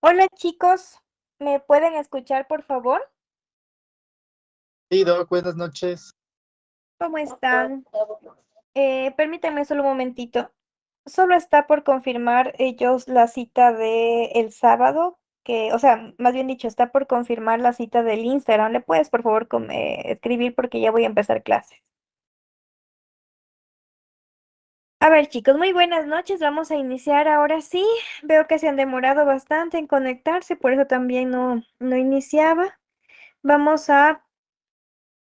Hola chicos, ¿me pueden escuchar por favor? Sí, Doc, buenas noches. ¿Cómo están? Permítanme solo un momentito. Solo está por confirmar ellos la cita de el sábado, o sea, más bien dicho, está por confirmar la cita del Instagram. ¿Le puedes por favor escribir porque ya voy a empezar clases? A ver chicos, muy buenas noches. Vamos a iniciar ahora sí. Veo que se han demorado bastante en conectarse, por eso también no iniciaba. Vamos a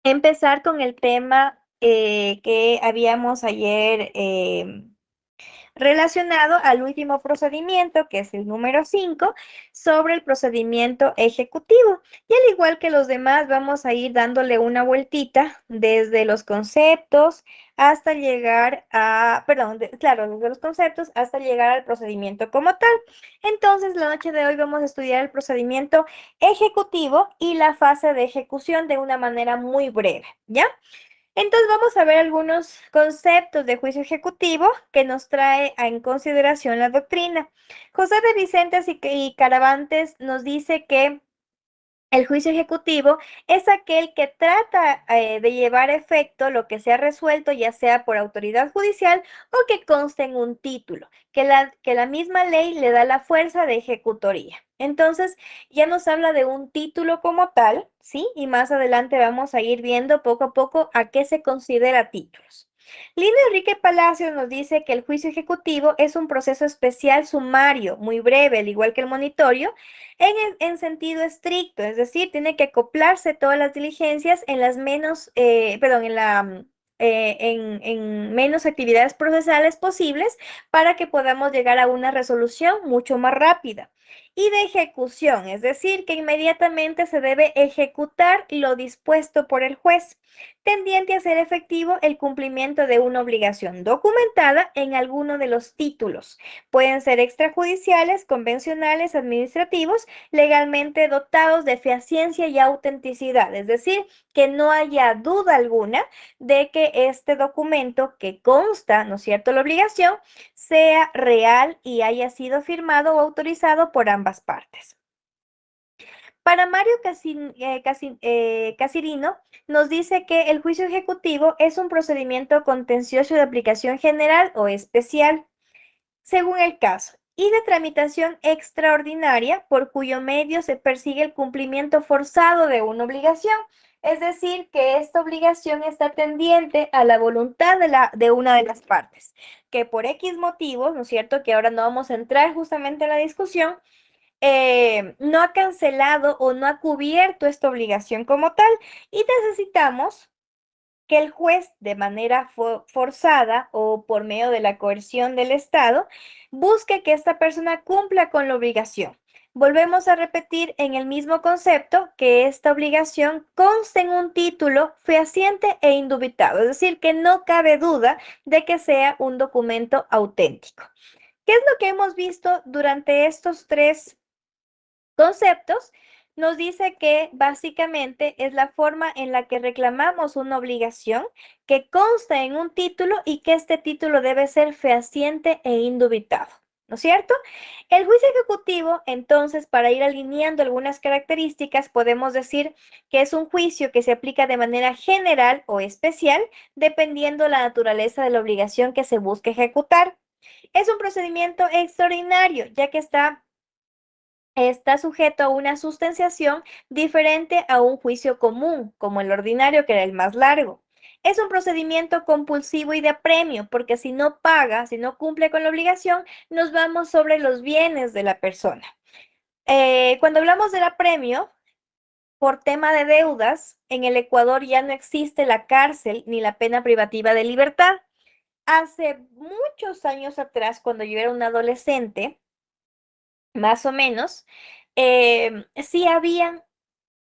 empezar con el tema que habíamos ayer relacionado al último procedimiento, que es el número 5 sobre el procedimiento ejecutivo. Y al igual que los demás, vamos a ir dándole una vueltita desde los conceptos hasta llegar a, perdón, claro, desde los conceptos hasta llegar al procedimiento como tal. Entonces, la noche de hoy vamos a estudiar el procedimiento ejecutivo y la fase de ejecución de una manera muy breve, ¿ya? Entonces vamos a ver algunos conceptos de juicio ejecutivo que nos trae en consideración la doctrina. José de Vicentes y Caravantes nos dice que el juicio ejecutivo es aquel que trata de llevar a efecto lo que se ha resuelto, ya sea por autoridad judicial o que conste en un título, que la misma ley le da la fuerza de ejecutoría. Entonces, ya nos habla de un título como tal, ¿sí? Y más adelante vamos a ir viendo poco a poco a qué se considera títulos. Lina Enrique Palacios nos dice que el juicio ejecutivo es un proceso especial sumario, muy breve, al igual que el monitorio, en sentido estricto, es decir, tiene que acoplarse todas las diligencias en las menos, perdón, en menos actividades procesales posibles para que podamos llegar a una resolución mucho más rápida. Y de ejecución, es decir, que inmediatamente se debe ejecutar lo dispuesto por el juez, tendiente a hacer efectivo el cumplimiento de una obligación documentada en alguno de los títulos. Pueden ser extrajudiciales, convencionales, administrativos, legalmente dotados de fehaciencia y autenticidad, es decir, que no haya duda alguna de que este documento que consta, ¿no es cierto?, la obligación, sea real y haya sido firmado o autorizado por ambas partes. Para Mario Casirino, nos dice que el juicio ejecutivo es un procedimiento contencioso de aplicación general o especial según el caso, y de tramitación extraordinaria por cuyo medio se persigue el cumplimiento forzado de una obligación. Es decir, que esta obligación está tendiente a la voluntad de una de las partes, que por X motivos, ¿no es cierto? Que ahora no vamos a entrar justamente en la discusión, no ha cancelado o no ha cubierto esta obligación como tal y necesitamos que el juez, de manera forzada o por medio de la coerción del Estado, busque que esta persona cumpla con la obligación. Volvemos a repetir en el mismo concepto que esta obligación conste en un título fehaciente e indubitado, es decir, que no cabe duda de que sea un documento auténtico. ¿Qué es lo que hemos visto durante estos tres conceptos? Nos dice que básicamente es la forma en la que reclamamos una obligación que consta en un título y que este título debe ser fehaciente e indubitado, ¿no es cierto? El juicio ejecutivo, entonces, para ir alineando algunas características, podemos decir que es un juicio que se aplica de manera general o especial, dependiendo la naturaleza de la obligación que se busque ejecutar. Es un procedimiento extraordinario, ya que está sujeto a una sustanciación diferente a un juicio común, como el ordinario, que era el más largo. Es un procedimiento compulsivo y de apremio, porque si no paga, si no cumple con la obligación, nos vamos sobre los bienes de la persona. Cuando hablamos del apremio, por tema de deudas, en el Ecuador ya no existe la cárcel ni la pena privativa de libertad. Hace muchos años atrás, cuando yo era un adolescente, más o menos, sí había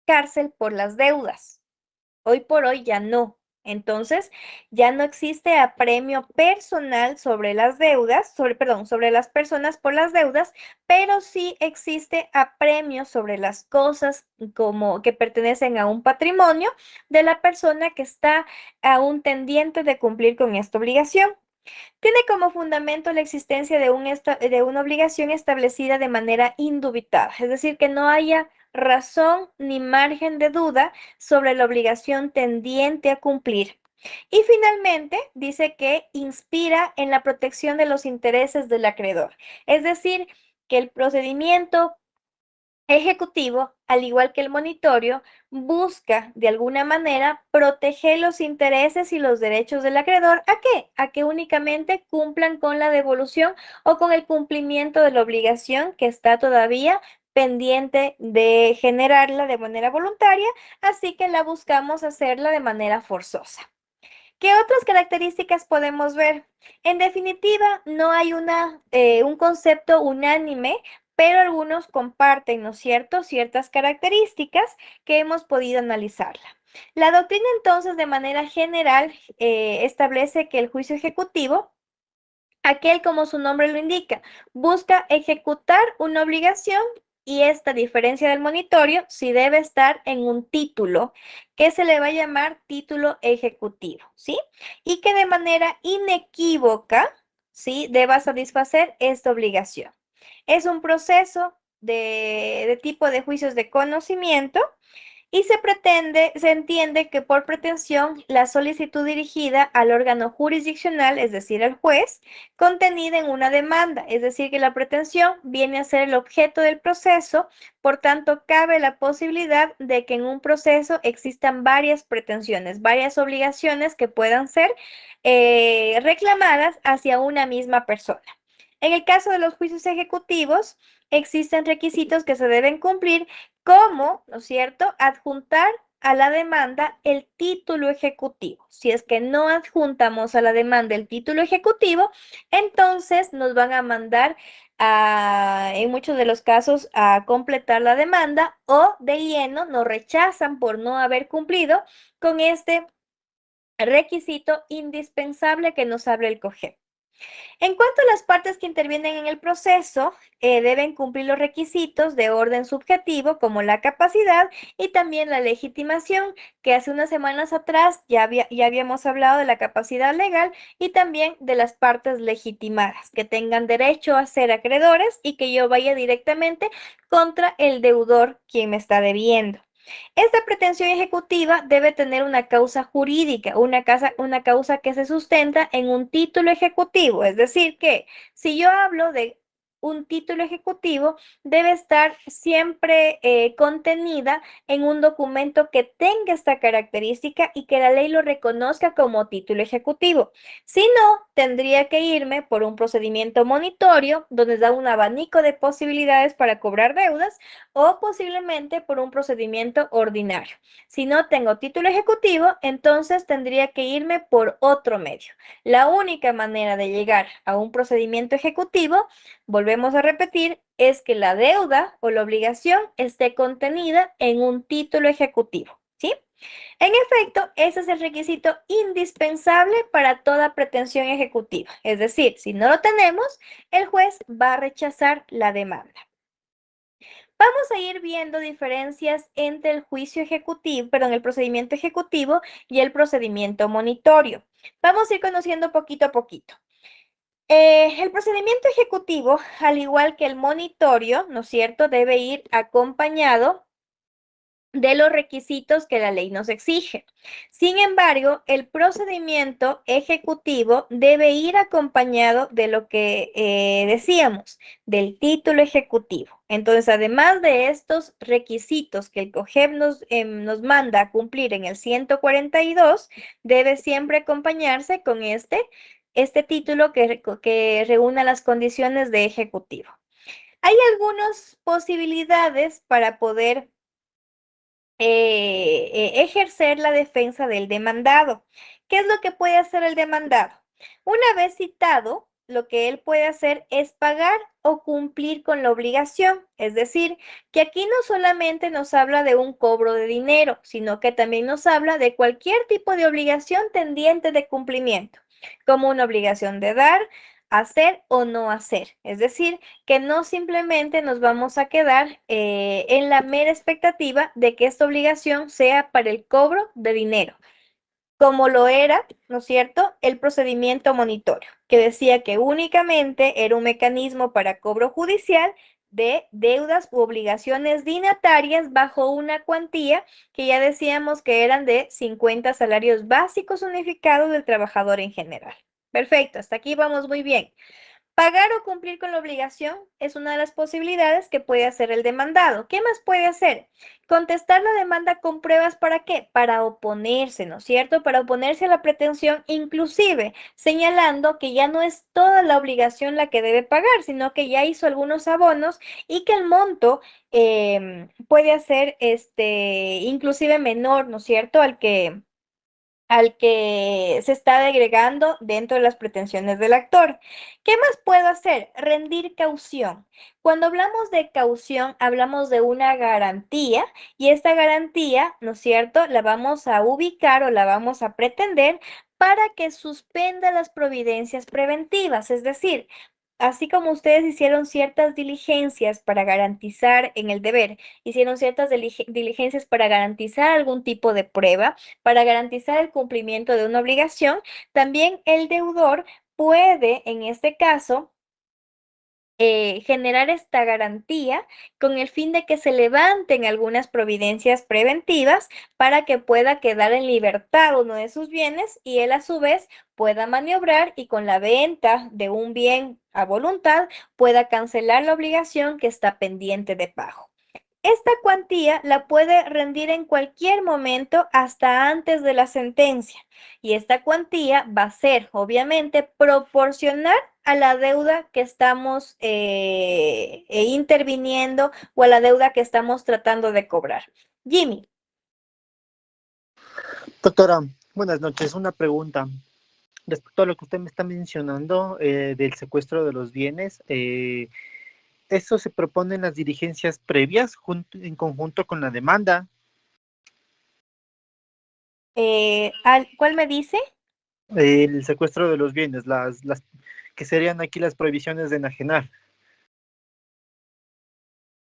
cárcel por las deudas. Hoy por hoy ya no. Entonces, ya no existe apremio personal sobre las deudas, perdón, sobre las personas por las deudas, pero sí existe apremio sobre las cosas como que pertenecen a un patrimonio de la persona que está aún tendiente de cumplir con esta obligación. Tiene como fundamento la existencia de una obligación establecida de manera indubitada, es decir, que no haya razón ni margen de duda sobre la obligación tendiente a cumplir. Y finalmente dice que inspira en la protección de los intereses del acreedor, es decir, que el procedimiento ejecutivo, al igual que el monitorio, busca de alguna manera proteger los intereses y los derechos del acreedor. ¿A qué? A que únicamente cumplan con la devolución o con el cumplimiento de la obligación que está todavía pendiente de generarla de manera voluntaria, así que la buscamos hacerla de manera forzosa. ¿Qué otras características podemos ver? En definitiva, no hay un concepto unánime, pero algunos comparten, ¿no es cierto?, ciertas características que hemos podido analizarla. La doctrina entonces, de manera general, establece que el juicio ejecutivo, aquel como su nombre lo indica, busca ejecutar una obligación y esta, a diferencia del monitorio, sí debe estar en un título que se le va a llamar título ejecutivo, ¿sí? Y que de manera inequívoca, ¿sí?, deba satisfacer esta obligación. Es un proceso de tipo de juicios de conocimiento y se entiende que por pretensión la solicitud dirigida al órgano jurisdiccional, es decir, al juez, contenida en una demanda, es decir, que la pretensión viene a ser el objeto del proceso, por tanto, cabe la posibilidad de que en un proceso existan varias pretensiones, varias obligaciones que puedan ser reclamadas hacia una misma persona. En el caso de los juicios ejecutivos, existen requisitos que se deben cumplir como, ¿no es cierto?, adjuntar a la demanda el título ejecutivo. Si es que no adjuntamos a la demanda el título ejecutivo, entonces nos van a mandar en muchos de los casos a completar la demanda o de lleno nos rechazan por no haber cumplido con este requisito indispensable que nos abre el COGEP. En cuanto a las partes que intervienen en el proceso, deben cumplir los requisitos de orden subjetivo como la capacidad y también la legitimación, que hace unas semanas atrás ya habíamos hablado de la capacidad legal y también de las partes legitimadas, que tengan derecho a ser acreedores y que yo vaya directamente contra el deudor quien me está debiendo. Esta pretensión ejecutiva debe tener una causa jurídica, una causa que se sustenta en un título ejecutivo, es decir, que si yo hablo de un título ejecutivo, debe estar siempre contenida en un documento que tenga esta característica y que la ley lo reconozca como título ejecutivo. Si no, tendría que irme por un procedimiento monitorio, donde da un abanico de posibilidades para cobrar deudas, o posiblemente por un procedimiento ordinario. Si no tengo título ejecutivo, entonces tendría que irme por otro medio. La única manera de llegar a un procedimiento ejecutivo, volvemos a repetir, es que la deuda o la obligación esté contenida en un título ejecutivo, ¿sí? En efecto, ese es el requisito indispensable para toda pretensión ejecutiva. Es decir, si no lo tenemos, el juez va a rechazar la demanda. Vamos a ir viendo diferencias entre el juicio ejecutivo, perdón, el procedimiento ejecutivo y el procedimiento monitorio. Vamos a ir conociendo poquito a poquito. El procedimiento ejecutivo, al igual que el monitorio, ¿no es cierto?, debe ir acompañado de los requisitos que la ley nos exige. Sin embargo, el procedimiento ejecutivo debe ir acompañado de lo que decíamos, del título ejecutivo. Entonces, además de estos requisitos que el COGEP nos manda a cumplir en el 142, debe siempre acompañarse con este título que reúna las condiciones de ejecutivo. Hay algunas posibilidades para poder ejercer la defensa del demandado. ¿Qué es lo que puede hacer el demandado? Una vez citado, lo que él puede hacer es pagar o cumplir con la obligación. Es decir, que aquí no solamente nos habla de un cobro de dinero, sino que también nos habla de cualquier tipo de obligación tendiente de cumplimiento, como una obligación de dar, hacer o no hacer. Es decir, que no simplemente nos vamos a quedar en la mera expectativa de que esta obligación sea para el cobro de dinero. como lo era, ¿no es cierto?, el procedimiento monitorio, que decía que únicamente era un mecanismo para cobro judicial de deudas u obligaciones dignatarias bajo una cuantía que ya decíamos que eran de 50 salarios básicos unificados del trabajador en general. Perfecto, hasta aquí vamos muy bien. Pagar o cumplir con la obligación es una de las posibilidades que puede hacer el demandado. ¿Qué más puede hacer? Contestar la demanda con pruebas, ¿para qué? Para oponerse, ¿no es cierto? Para oponerse a la pretensión, inclusive señalando que ya no es toda la obligación la que debe pagar, sino que ya hizo algunos abonos y que el monto puede hacer inclusive menor, ¿no es cierto? Al que se está agregando dentro de las pretensiones del actor. ¿Qué más puedo hacer? Rendir caución. Cuando hablamos de caución, hablamos de una garantía y esta garantía, ¿no es cierto?, la vamos a ubicar o la vamos a pretender para que suspenda las providencias preventivas, es decir, así como ustedes hicieron ciertas diligencias para garantizar en el deber, hicieron ciertas diligencias para garantizar algún tipo de prueba, para garantizar el cumplimiento de una obligación, también el deudor puede, en este caso, generar esta garantía con el fin de que se levanten algunas providencias preventivas para que pueda quedar en libertad uno de sus bienes y él a su vez pueda maniobrar y con la venta de un bien a voluntad pueda cancelar la obligación que está pendiente de pago. Esta cuantía la puede rendir en cualquier momento hasta antes de la sentencia y esta cuantía va a ser obviamente proporcional a la deuda que estamos interviniendo o a la deuda que estamos tratando de cobrar. Jimmy. Doctora, buenas noches. Una pregunta. Respecto a lo que usted me está mencionando del secuestro de los bienes, ¿eso se propone en las diligencias previas en conjunto con la demanda? ¿Cuál me dice? El secuestro de los bienes, las que serían aquí las prohibiciones de enajenar.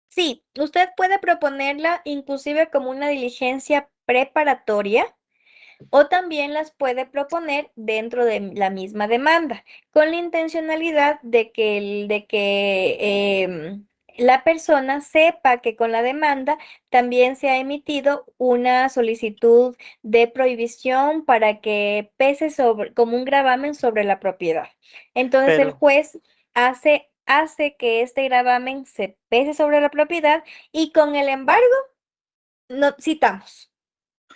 Sí, usted puede proponerla inclusive como una diligencia preparatoria o también las puede proponer dentro de la misma demanda, con la intencionalidad de que la persona sepa que con la demanda también se ha emitido una solicitud de prohibición para que pese sobre, como un gravamen sobre la propiedad. Entonces el Pero, juez hace que este gravamen se pese sobre la propiedad y con el embargo no citamos.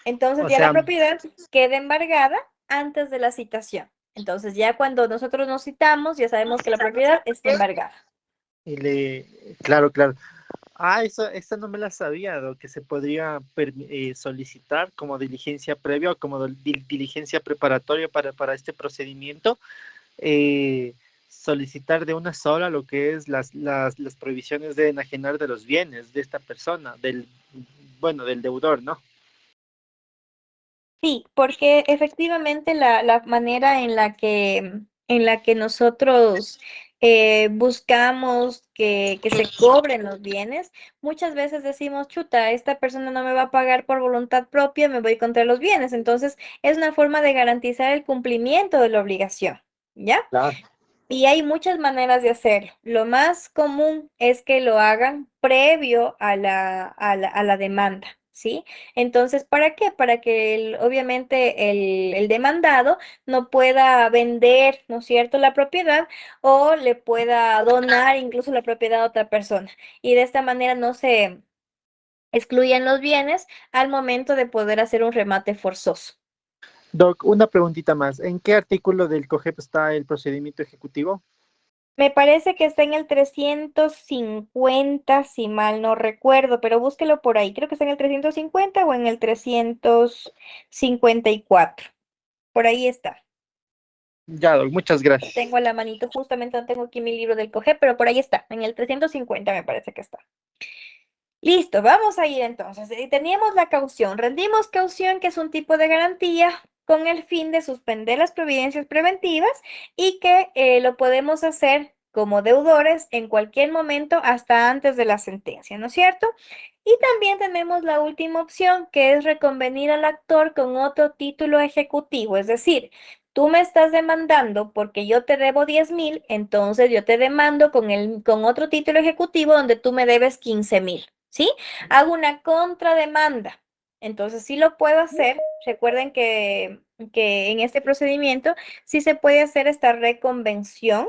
Entonces o ya la sea, propiedad queda embargada antes de la citación. Entonces ya cuando nosotros nos citamos, ya sabemos que la propiedad está embargada. claro, claro. Ah, esa no me la sabía, que se podría solicitar como diligencia previa o como diligencia preparatoria para este procedimiento, eh, solicitar de una sola lo que es las prohibiciones de enajenar de los bienes de esta persona, bueno, del deudor, ¿no? Sí, porque efectivamente la manera en la que nosotros buscamos que se cobren los bienes, muchas veces decimos, chuta, esta persona no me va a pagar por voluntad propia, me voy contra los bienes. Entonces, es una forma de garantizar el cumplimiento de la obligación, ¿ya? Claro. Y hay muchas maneras de hacerlo. Lo más común es que lo hagan previo a la demanda, ¿sí? Entonces, ¿para qué? Para que obviamente el demandado no pueda vender, ¿no es cierto?, la propiedad o le pueda donar incluso la propiedad a otra persona. Y de esta manera no se excluyen los bienes al momento de poder hacer un remate forzoso. Doc, una preguntita más. ¿En qué artículo del COGEP está el procedimiento ejecutivo? Me parece que está en el 350, si mal no recuerdo, pero búsquelo por ahí. Creo que está en el 350 o en el 354. Por ahí está. Ya, Doc, muchas Lo gracias. tengo a la manito, justamente no tengo aquí mi libro del COGEP, pero por ahí está. En el 350 me parece que está. Listo, vamos a ir entonces. Teníamos la caución. Rendimos caución, que es un tipo de garantía con el fin de suspender las providencias preventivas y que lo podemos hacer como deudores en cualquier momento hasta antes de la sentencia, ¿no es cierto? Y también tenemos la última opción, que es reconvenir al actor con otro título ejecutivo, es decir, tú me estás demandando porque yo te debo 10,000, entonces yo te demando con otro título ejecutivo donde tú me debes 15,000, ¿sí? Hago una contrademanda. Entonces sí lo puedo hacer. Recuerden que en este procedimiento sí se puede hacer esta reconvención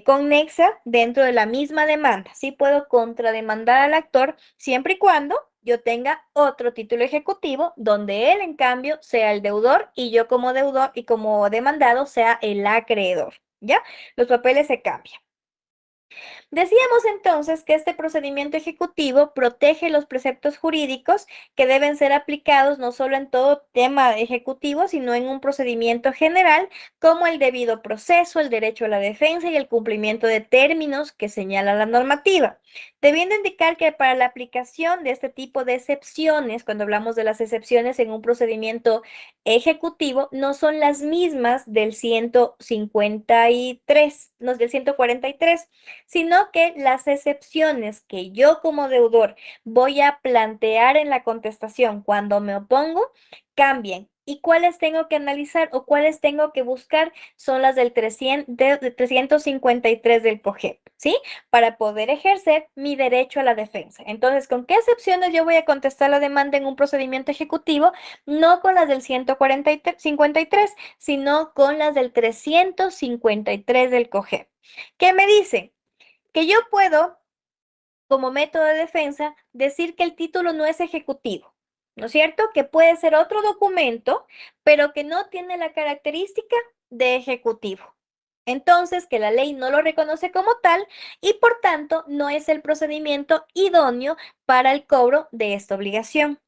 connexa dentro de la misma demanda. Sí puedo contrademandar al actor siempre y cuando yo tenga otro título ejecutivo donde él, en cambio, sea el deudor y yo como deudor y como demandado sea el acreedor. ¿Ya? Los papeles se cambian. Decíamos entonces que este procedimiento ejecutivo protege los preceptos jurídicos que deben ser aplicados no solo en todo tema ejecutivo, sino en un procedimiento general, como el debido proceso, el derecho a la defensa y el cumplimiento de términos que señala la normativa. Debiendo indicar que para la aplicación de este tipo de excepciones, cuando hablamos de las excepciones en un procedimiento ejecutivo, no son las mismas del 153, no, del 143, sino que las excepciones que yo como deudor voy a plantear en la contestación cuando me opongo cambian. ¿Y cuáles tengo que analizar o cuáles tengo que buscar? Son las del 353 del COGEP, ¿sí? Para poder ejercer mi derecho a la defensa. Entonces, ¿con qué excepciones yo voy a contestar la demanda en un procedimiento ejecutivo? No con las del 153, sino con las del 353 del COGEP. ¿Qué me dice? Que yo puedo, como método de defensa, decir que el título no es ejecutivo, ¿no es cierto? Que puede ser otro documento, pero que no tiene la característica de ejecutivo. Entonces, que la ley no lo reconoce como tal y por tanto no es el procedimiento idóneo para el cobro de esta obligación.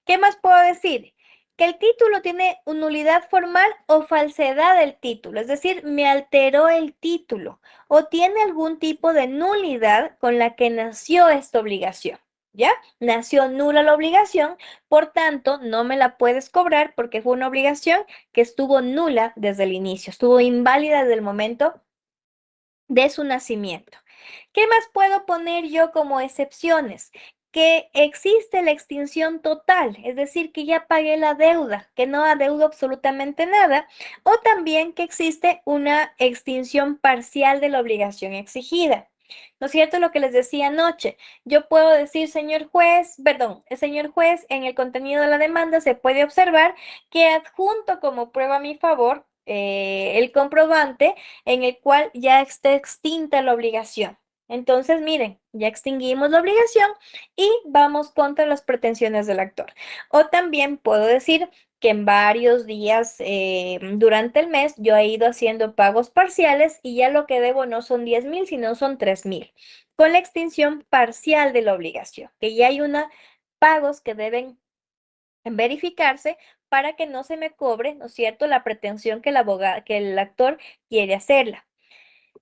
¿Qué más puedo decir? Que el título tiene nulidad formal o falsedad del título, es decir, me alteró el título o tiene algún tipo de nulidad con la que nació esta obligación. ¿Ya? Nació nula la obligación, por tanto, no me la puedes cobrar porque fue una obligación que estuvo nula desde el inicio, estuvo inválida desde el momento de su nacimiento. ¿Qué más puedo poner yo como excepciones? Que existe la extinción total, es decir, que ya pagué la deuda, que no adeudo absolutamente nada, o también que existe una extinción parcial de la obligación exigida. ¿No es cierto lo que les decía anoche? Yo puedo decir, señor juez, perdón, el señor juez, en el contenido de la demanda se puede observar que adjunto como prueba a mi favor el comprobante en el cual ya está extinta la obligación. Entonces, miren, ya extinguimos la obligación y vamos contra las pretensiones del actor. O también puedo decir que en varios días durante el mes yo he ido haciendo pagos parciales y ya lo que debo no son 10,000, sino son 3,000, con la extinción parcial de la obligación, que ya hay una pagos que deben verificarse para que no se me cobre, ¿no es cierto?, la pretensión que que el actor quiere hacerla.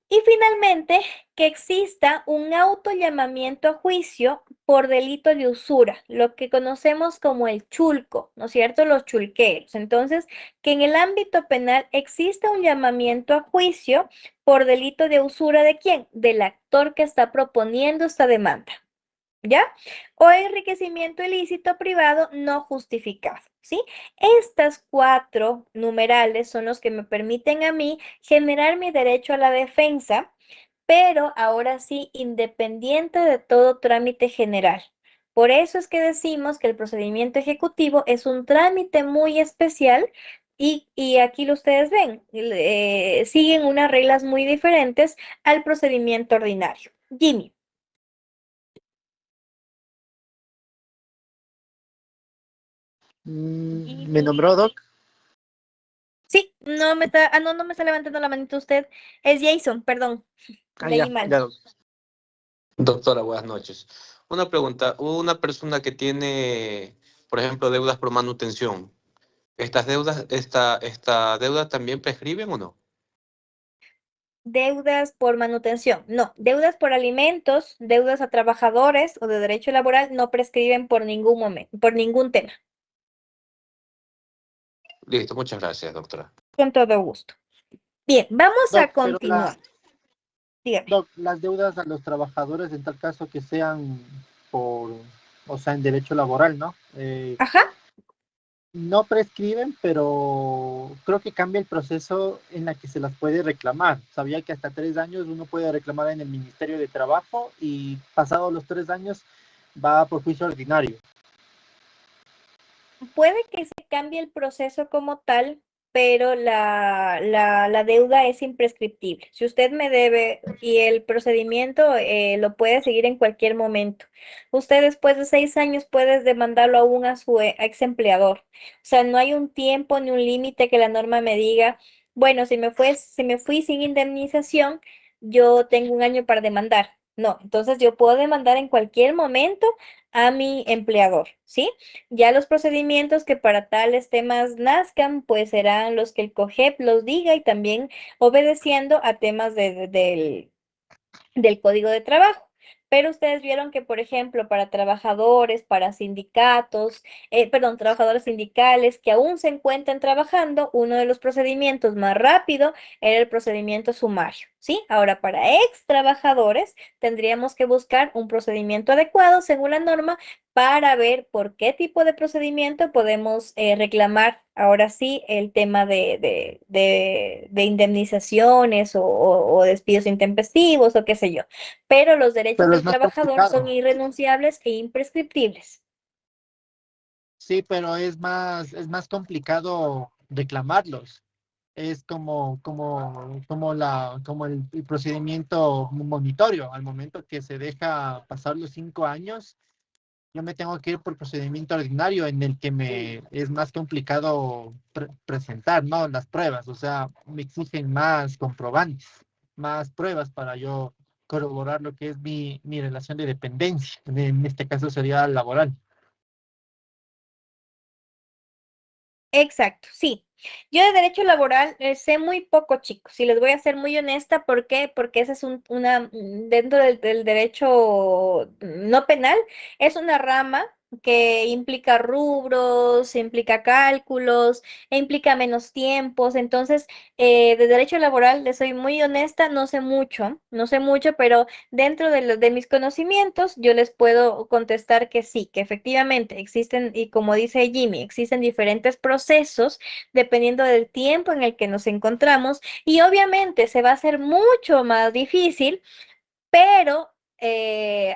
Y finalmente, que exista un autollamamiento a juicio por delito de usura, lo que conocemos como el chulco, ¿no es cierto?, los chulqueros. Entonces, que en el ámbito penal exista un llamamiento a juicio por delito de usura, ¿de quién? Del actor que está proponiendo esta demanda. ¿Ya? O enriquecimiento ilícito privado no justificado, ¿sí? Estas cuatro numerales son los que me permiten a mí generar mi derecho a la defensa, pero ahora sí, independiente de todo trámite general. Por eso es que decimos que el procedimiento ejecutivo es un trámite muy especial y aquí lo ustedes ven, siguen unas reglas muy diferentes al procedimiento ordinario. Jimmy. ¿Me nombró, Doc? Sí, no me está, no, no me está levantando la manita usted. Es Jason, perdón, Ah, leí ya, mal. ya, Doc. Doctora, buenas noches. Una pregunta, una persona que tiene, por ejemplo, deudas por manutención, ¿esta deuda también prescriben o no? Deudas por manutención, no, deudas por alimentos, deudas a trabajadores o de derecho laboral no prescriben por ningún momento, por ningún tema. Listo, muchas gracias, doctora. Con todo gusto. Bien, vamos a Doc, pero continuar. Dígame. Doc, las deudas a los trabajadores, en tal caso que sean por, o sea, en derecho laboral, ¿no? Ajá. No prescriben, pero creo que cambia el proceso en la que se las puede reclamar. Sabía que hasta 3 años uno puede reclamar en el Ministerio de Trabajo y pasados los 3 años va por juicio ordinario. Puede que se cambie el proceso como tal, pero la deuda es imprescriptible. Si usted me debe y el procedimiento lo puede seguir en cualquier momento. Usted después de 6 años puede demandarlo aún a su ex empleador. O sea, no hay un tiempo ni un límite que la norma me diga, bueno, si me fui sin indemnización, yo tengo un año para demandar. No, entonces yo puedo demandar en cualquier momento a mi empleador, ¿sí? Ya los procedimientos que para tales temas nazcan, pues serán los que el COGEP los diga y también obedeciendo a temas del Código de Trabajo. Pero ustedes vieron que, por ejemplo, para trabajadores, para sindicatos, perdón, trabajadores sindicales que aún se encuentran trabajando, uno de los procedimientos más rápido era el procedimiento sumario, ¿sí? Ahora, para ex trabajadores, tendríamos que buscar un procedimiento adecuado según la norma para ver por qué tipo de procedimiento podemos reclamar ahora sí el tema de indemnizaciones o despidos intempestivos o qué sé yo. Pero los derechos Pero es del más trabajador son complicado. irrenunciables e imprescriptibles. Sí, pero es más complicado reclamarlos. Es como el procedimiento monitorio. Al momento que se deja pasar los 5 años, yo me tengo que ir por procedimiento ordinario en el que me es más complicado presentar, ¿no? Las pruebas, o sea, me exigen más comprobantes, más pruebas para yo corroborar lo que es mi relación de dependencia. En este caso sería laboral. Exacto, sí. Yo de derecho laboral sé muy poco, chicos, y les voy a ser muy honesta, ¿por qué? Porque ese es dentro del derecho no penal, es una rama que implica rubros, implica cálculos, e implica menos tiempos. Entonces, de derecho laboral, les soy muy honesta, no sé mucho, no sé mucho, pero dentro de mis conocimientos, yo les puedo contestar que sí, que efectivamente existen, y como dice Jimmy, existen diferentes procesos dependiendo del tiempo en el que nos encontramos y obviamente se va a hacer mucho más difícil, pero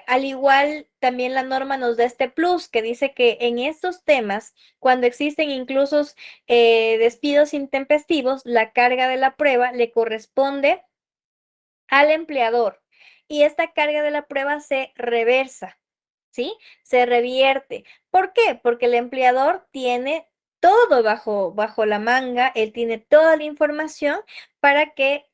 al igual también la norma nos da este plus que dice que en estos temas, cuando existen incluso despidos intempestivos, la carga de la prueba le corresponde al empleador y esta carga de la prueba se reversa, ¿sí? Se revierte. ¿Por qué? Porque el empleador tiene todo bajo la manga, él tiene toda la información para que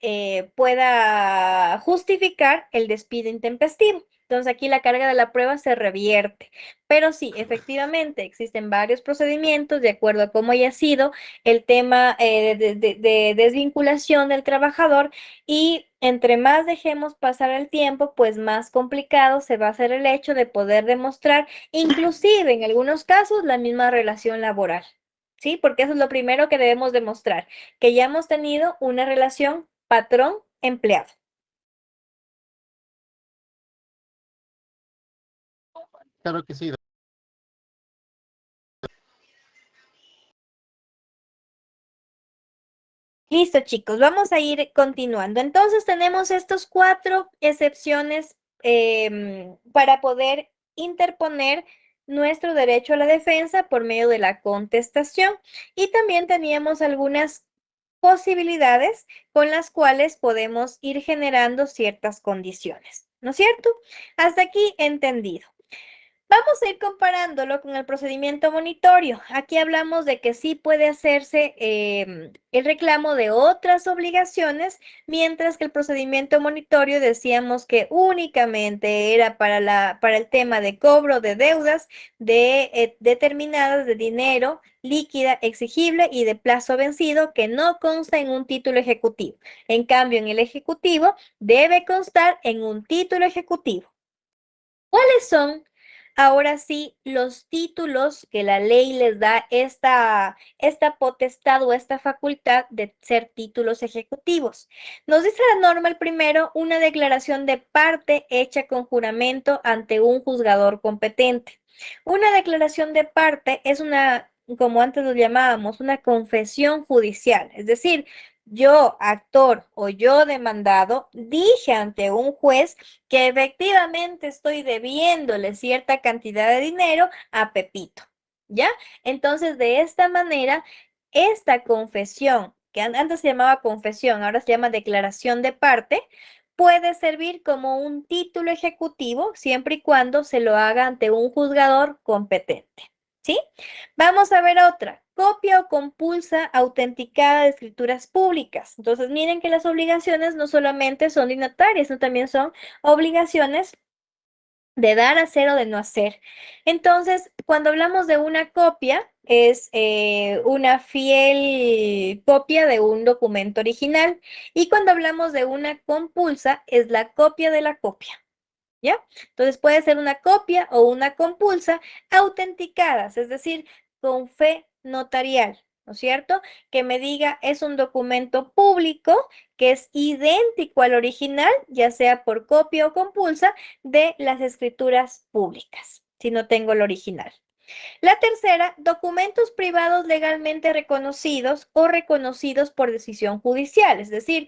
pueda justificar el despido intempestivo. Entonces aquí la carga de la prueba se revierte. Pero sí, efectivamente, existen varios procedimientos de acuerdo a cómo haya sido el tema de desvinculación del trabajador y entre más dejemos pasar el tiempo, pues más complicado se va a hacer el hecho de poder demostrar, inclusive en algunos casos, la misma relación laboral. ¿Sí? Porque eso es lo primero que debemos demostrar, que ya hemos tenido una relación patrón-empleado. Claro que sí. Listo, chicos, vamos a ir continuando. Entonces tenemos estas cuatro excepciones para poder interponer nuestro derecho a la defensa por medio de la contestación. Y también teníamos algunas posibilidades con las cuales podemos ir generando ciertas condiciones, ¿no es cierto? Hasta aquí entendido. Vamos a ir comparándolo con el procedimiento monitorio. Aquí hablamos de que sí puede hacerse el reclamo de otras obligaciones, mientras que el procedimiento monitorio decíamos que únicamente era para el tema de cobro de deudas determinadas de dinero líquida, exigible y de plazo vencido que no consta en un título ejecutivo. En cambio, en el ejecutivo debe constar en un título ejecutivo. ¿Cuáles son ahora sí, los títulos que la ley les da esta potestad o esta facultad de ser títulos ejecutivos. Nos dice la norma el primero, una declaración de parte hecha con juramento ante un juzgador competente. Una declaración de parte es una, como antes lo llamábamos, una confesión judicial, es decir, yo, actor o yo demandado, dije ante un juez que efectivamente estoy debiéndole cierta cantidad de dinero a Pepito, ¿ya? Entonces, de esta manera, esta confesión, que antes se llamaba confesión, ahora se llama declaración de parte, puede servir como un título ejecutivo siempre y cuando se lo haga ante un juzgador competente, ¿sí? Vamos a ver otra. Copia o compulsa autenticada de escrituras públicas. Entonces, miren que las obligaciones no solamente son dignatarias, sino también son obligaciones de dar, hacer o de no hacer. Entonces, cuando hablamos de una copia, es una fiel copia de un documento original. Y cuando hablamos de una compulsa, es la copia de la copia. ¿Ya? Entonces puede ser una copia o una compulsa autenticadas, es decir, con fe notarial, ¿no es cierto? Que me diga es un documento público que es idéntico al original, ya sea por copia o compulsa, de las escrituras públicas, si no tengo el original. La tercera, documentos privados legalmente reconocidos o reconocidos por decisión judicial, es decir,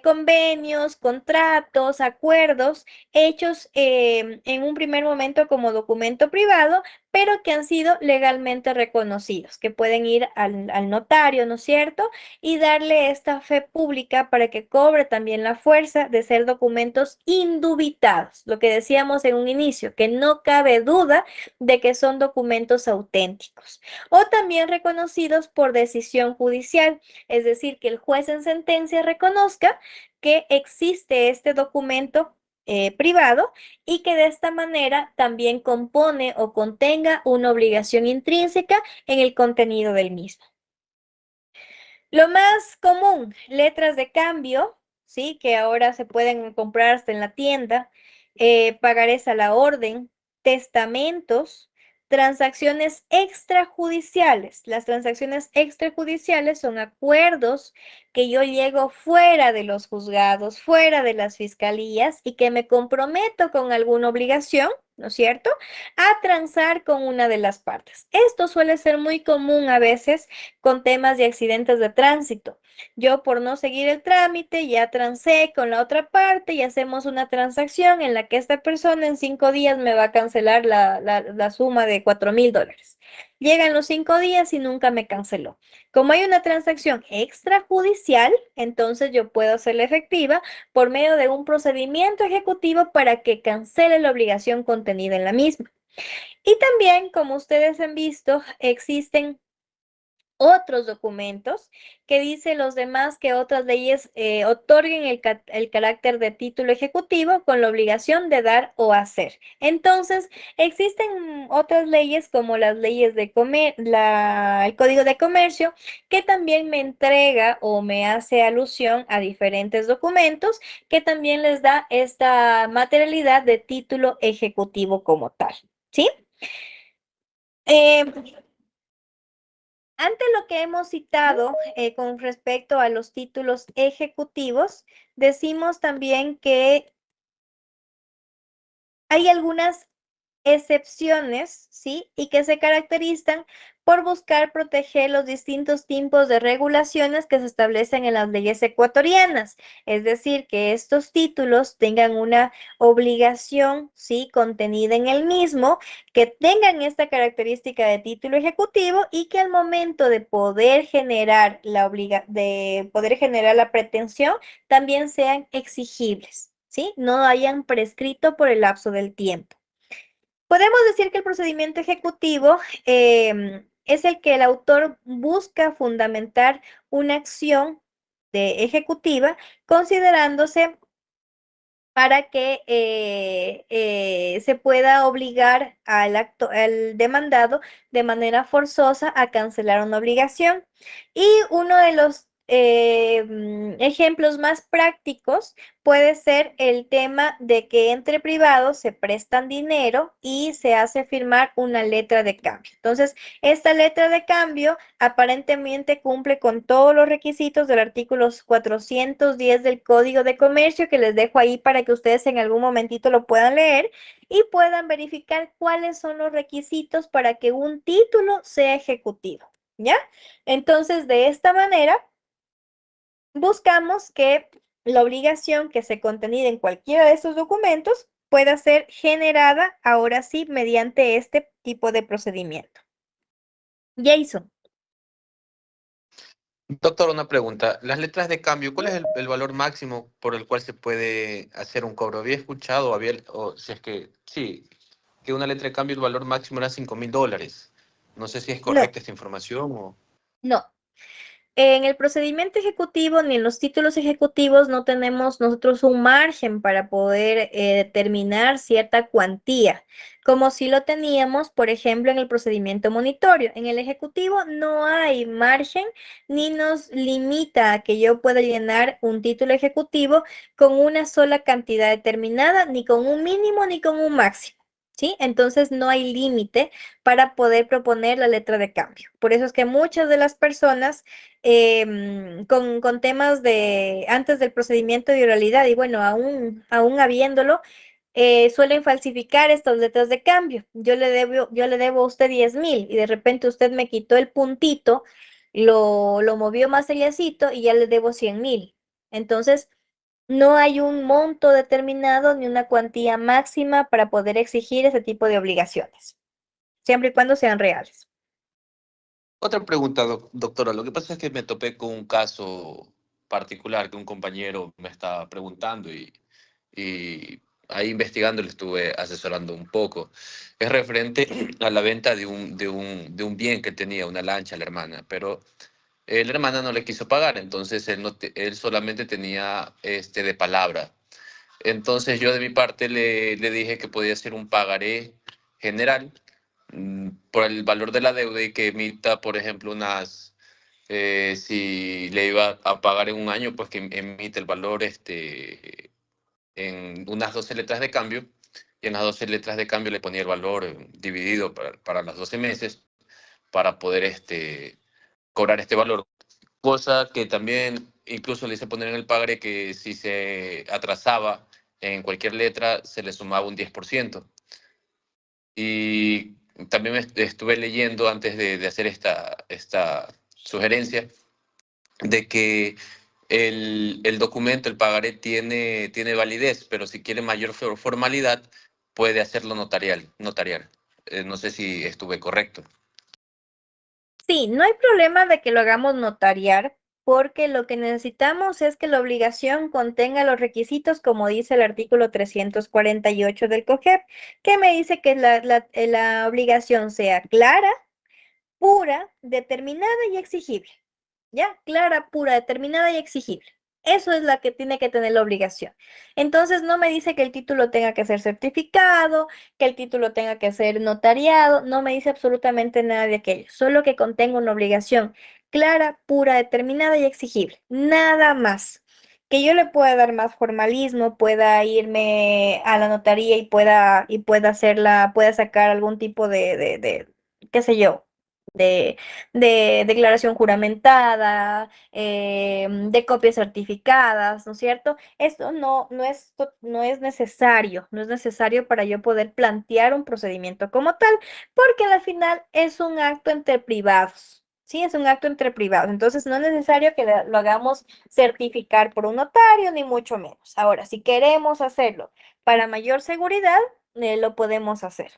convenios, contratos, acuerdos hechos en un primer momento como documento privado, pero que han sido legalmente reconocidos, que pueden ir al notario, ¿no es cierto? Y darle esta fe pública para que cobre también la fuerza de ser documentos indubitados, lo que decíamos en un inicio, que no cabe duda de que son documentos auténticos o también reconocidos por decisión judicial, es decir, que el juez en sentencia reconozca que existe este documento privado y que de esta manera también compone o contenga una obligación intrínseca en el contenido del mismo. Lo más común, letras de cambio, ¿sí? Que ahora se pueden comprar hasta en la tienda, pagarés a la orden, testamentos, transacciones extrajudiciales. Las transacciones extrajudiciales son acuerdos que yo llego fuera de los juzgados, fuera de las fiscalías y que me comprometo con alguna obligación, ¿no es cierto?, a transar con una de las partes. Esto suele ser muy común a veces con temas de accidentes de tránsito. Yo por no seguir el trámite ya transé con la otra parte y hacemos una transacción en la que esta persona en 5 días me va a cancelar la suma de $4,000. Llegan los 5 días y nunca me canceló. Como hay una transacción extrajudicial, entonces yo puedo hacerla efectiva por medio de un procedimiento ejecutivo para que cancele la obligación contenida en la misma. Y también, como ustedes han visto, existen otros documentos que dice los demás que otras leyes otorguen el carácter de título ejecutivo con la obligación de dar o hacer. Entonces, existen otras leyes como las leyes de el Código de Comercio que también me entrega o me hace alusión a diferentes documentos que también les da esta materialidad de título ejecutivo como tal, ¿sí? Eh, Ante lo que hemos citado con respecto a los títulos ejecutivos, decimos también que hay algunas excepciones, ¿sí? Y que se caracterizan por buscar proteger los distintos tipos de regulaciones que se establecen en las leyes ecuatorianas. Es decir, que estos títulos tengan una obligación, ¿sí? Contenida en el mismo, que tengan esta característica de título ejecutivo y que al momento de poder generar la pretensión, también sean exigibles, ¿sí? No hayan prescrito por el lapso del tiempo. Podemos decir que el procedimiento ejecutivo es el que el autor busca fundamentar una acción ejecutiva considerándose para que se pueda obligar al demandado de manera forzosa a cancelar una obligación. Y uno de los ejemplos más prácticos puede ser el tema de que entre privados se prestan dinero y se hace firmar una letra de cambio. Entonces, esta letra de cambio aparentemente cumple con todos los requisitos del artículo 410 del Código de Comercio, que les dejo ahí para que ustedes en algún momentito lo puedan leer y puedan verificar cuáles son los requisitos para que un título sea ejecutivo, ¿ya? Entonces, de esta manera, buscamos que la obligación que se contenida en cualquiera de estos documentos pueda ser generada ahora sí mediante este tipo de procedimiento. Jason. Doctor, una pregunta. Las letras de cambio, ¿cuál es el valor máximo por el cual se puede hacer un cobro? Había escuchado, o si es que, sí, que una letra de cambio, el valor máximo era $5.000. No sé si es No, correcta esta información o... no. En el procedimiento ejecutivo ni en los títulos ejecutivos no tenemos nosotros un margen para poder determinar cierta cuantía, como si lo teníamos, por ejemplo, en el procedimiento monitorio. En el ejecutivo no hay margen ni nos limita a que yo pueda llenar un título ejecutivo con una sola cantidad determinada, ni con un mínimo ni con un máximo. ¿Sí? Entonces no hay límite para poder proponer la letra de cambio. Por eso es que muchas de las personas con temas de antes del procedimiento de oralidad y bueno, aún habiéndolo, suelen falsificar estas letras de cambio. Yo le debo a usted 10,000 y de repente usted me quitó el puntito, lo movió más allácito y ya le debo 100,000. Entonces, no hay un monto determinado ni una cuantía máxima para poder exigir ese tipo de obligaciones, siempre y cuando sean reales. Otra pregunta, doctora. Lo que pasa es que me topé con un caso particular que un compañero me estaba preguntando y ahí investigando le estuve asesorando un poco. Es referente a la venta de un bien que tenía, una lancha, la hermana, pero la hermana no le quiso pagar, entonces él solamente tenía de palabra. Entonces yo de mi parte le dije que podía hacer un pagaré general por el valor de la deuda y que emita, por ejemplo, si le iba a pagar en un año, pues que emite el valor en unas 12 letras de cambio y en las 12 letras de cambio le ponía el valor dividido para los 12 meses para poder cobrar este valor. Cosa que también incluso le hice poner en el pagaré que si se atrasaba en cualquier letra se le sumaba un 10%. Y también estuve leyendo antes de hacer esta sugerencia de que el documento, el pagaré, tiene validez, pero si quiere mayor formalidad, puede hacerlo notarial. No sé si estuve correcto. Sí, no hay problema de que lo hagamos notariar, porque lo que necesitamos es que la obligación contenga los requisitos, como dice el artículo 348 del COGEP, que me dice que la obligación sea clara, pura, determinada y exigible. ¿Ya? Clara, pura, determinada y exigible. Eso es la que tiene que tener la obligación. Entonces no me dice que el título tenga que ser certificado, que el título tenga que ser notariado, no me dice absolutamente nada de aquello, solo que contenga una obligación clara, pura, determinada y exigible. Nada más. Que yo le pueda dar más formalismo, pueda irme a la notaría y pueda pueda sacar algún tipo qué sé yo, de declaración juramentada, de copias certificadas, ¿no es cierto? Esto no es necesario, no es necesario para yo poder plantear un procedimiento como tal, porque al final es un acto entre privados. Sí, es un acto entre privados, entonces no es necesario que lo hagamos certificar por un notario, ni mucho menos. Ahora, si queremos hacerlo para mayor seguridad, lo podemos hacer.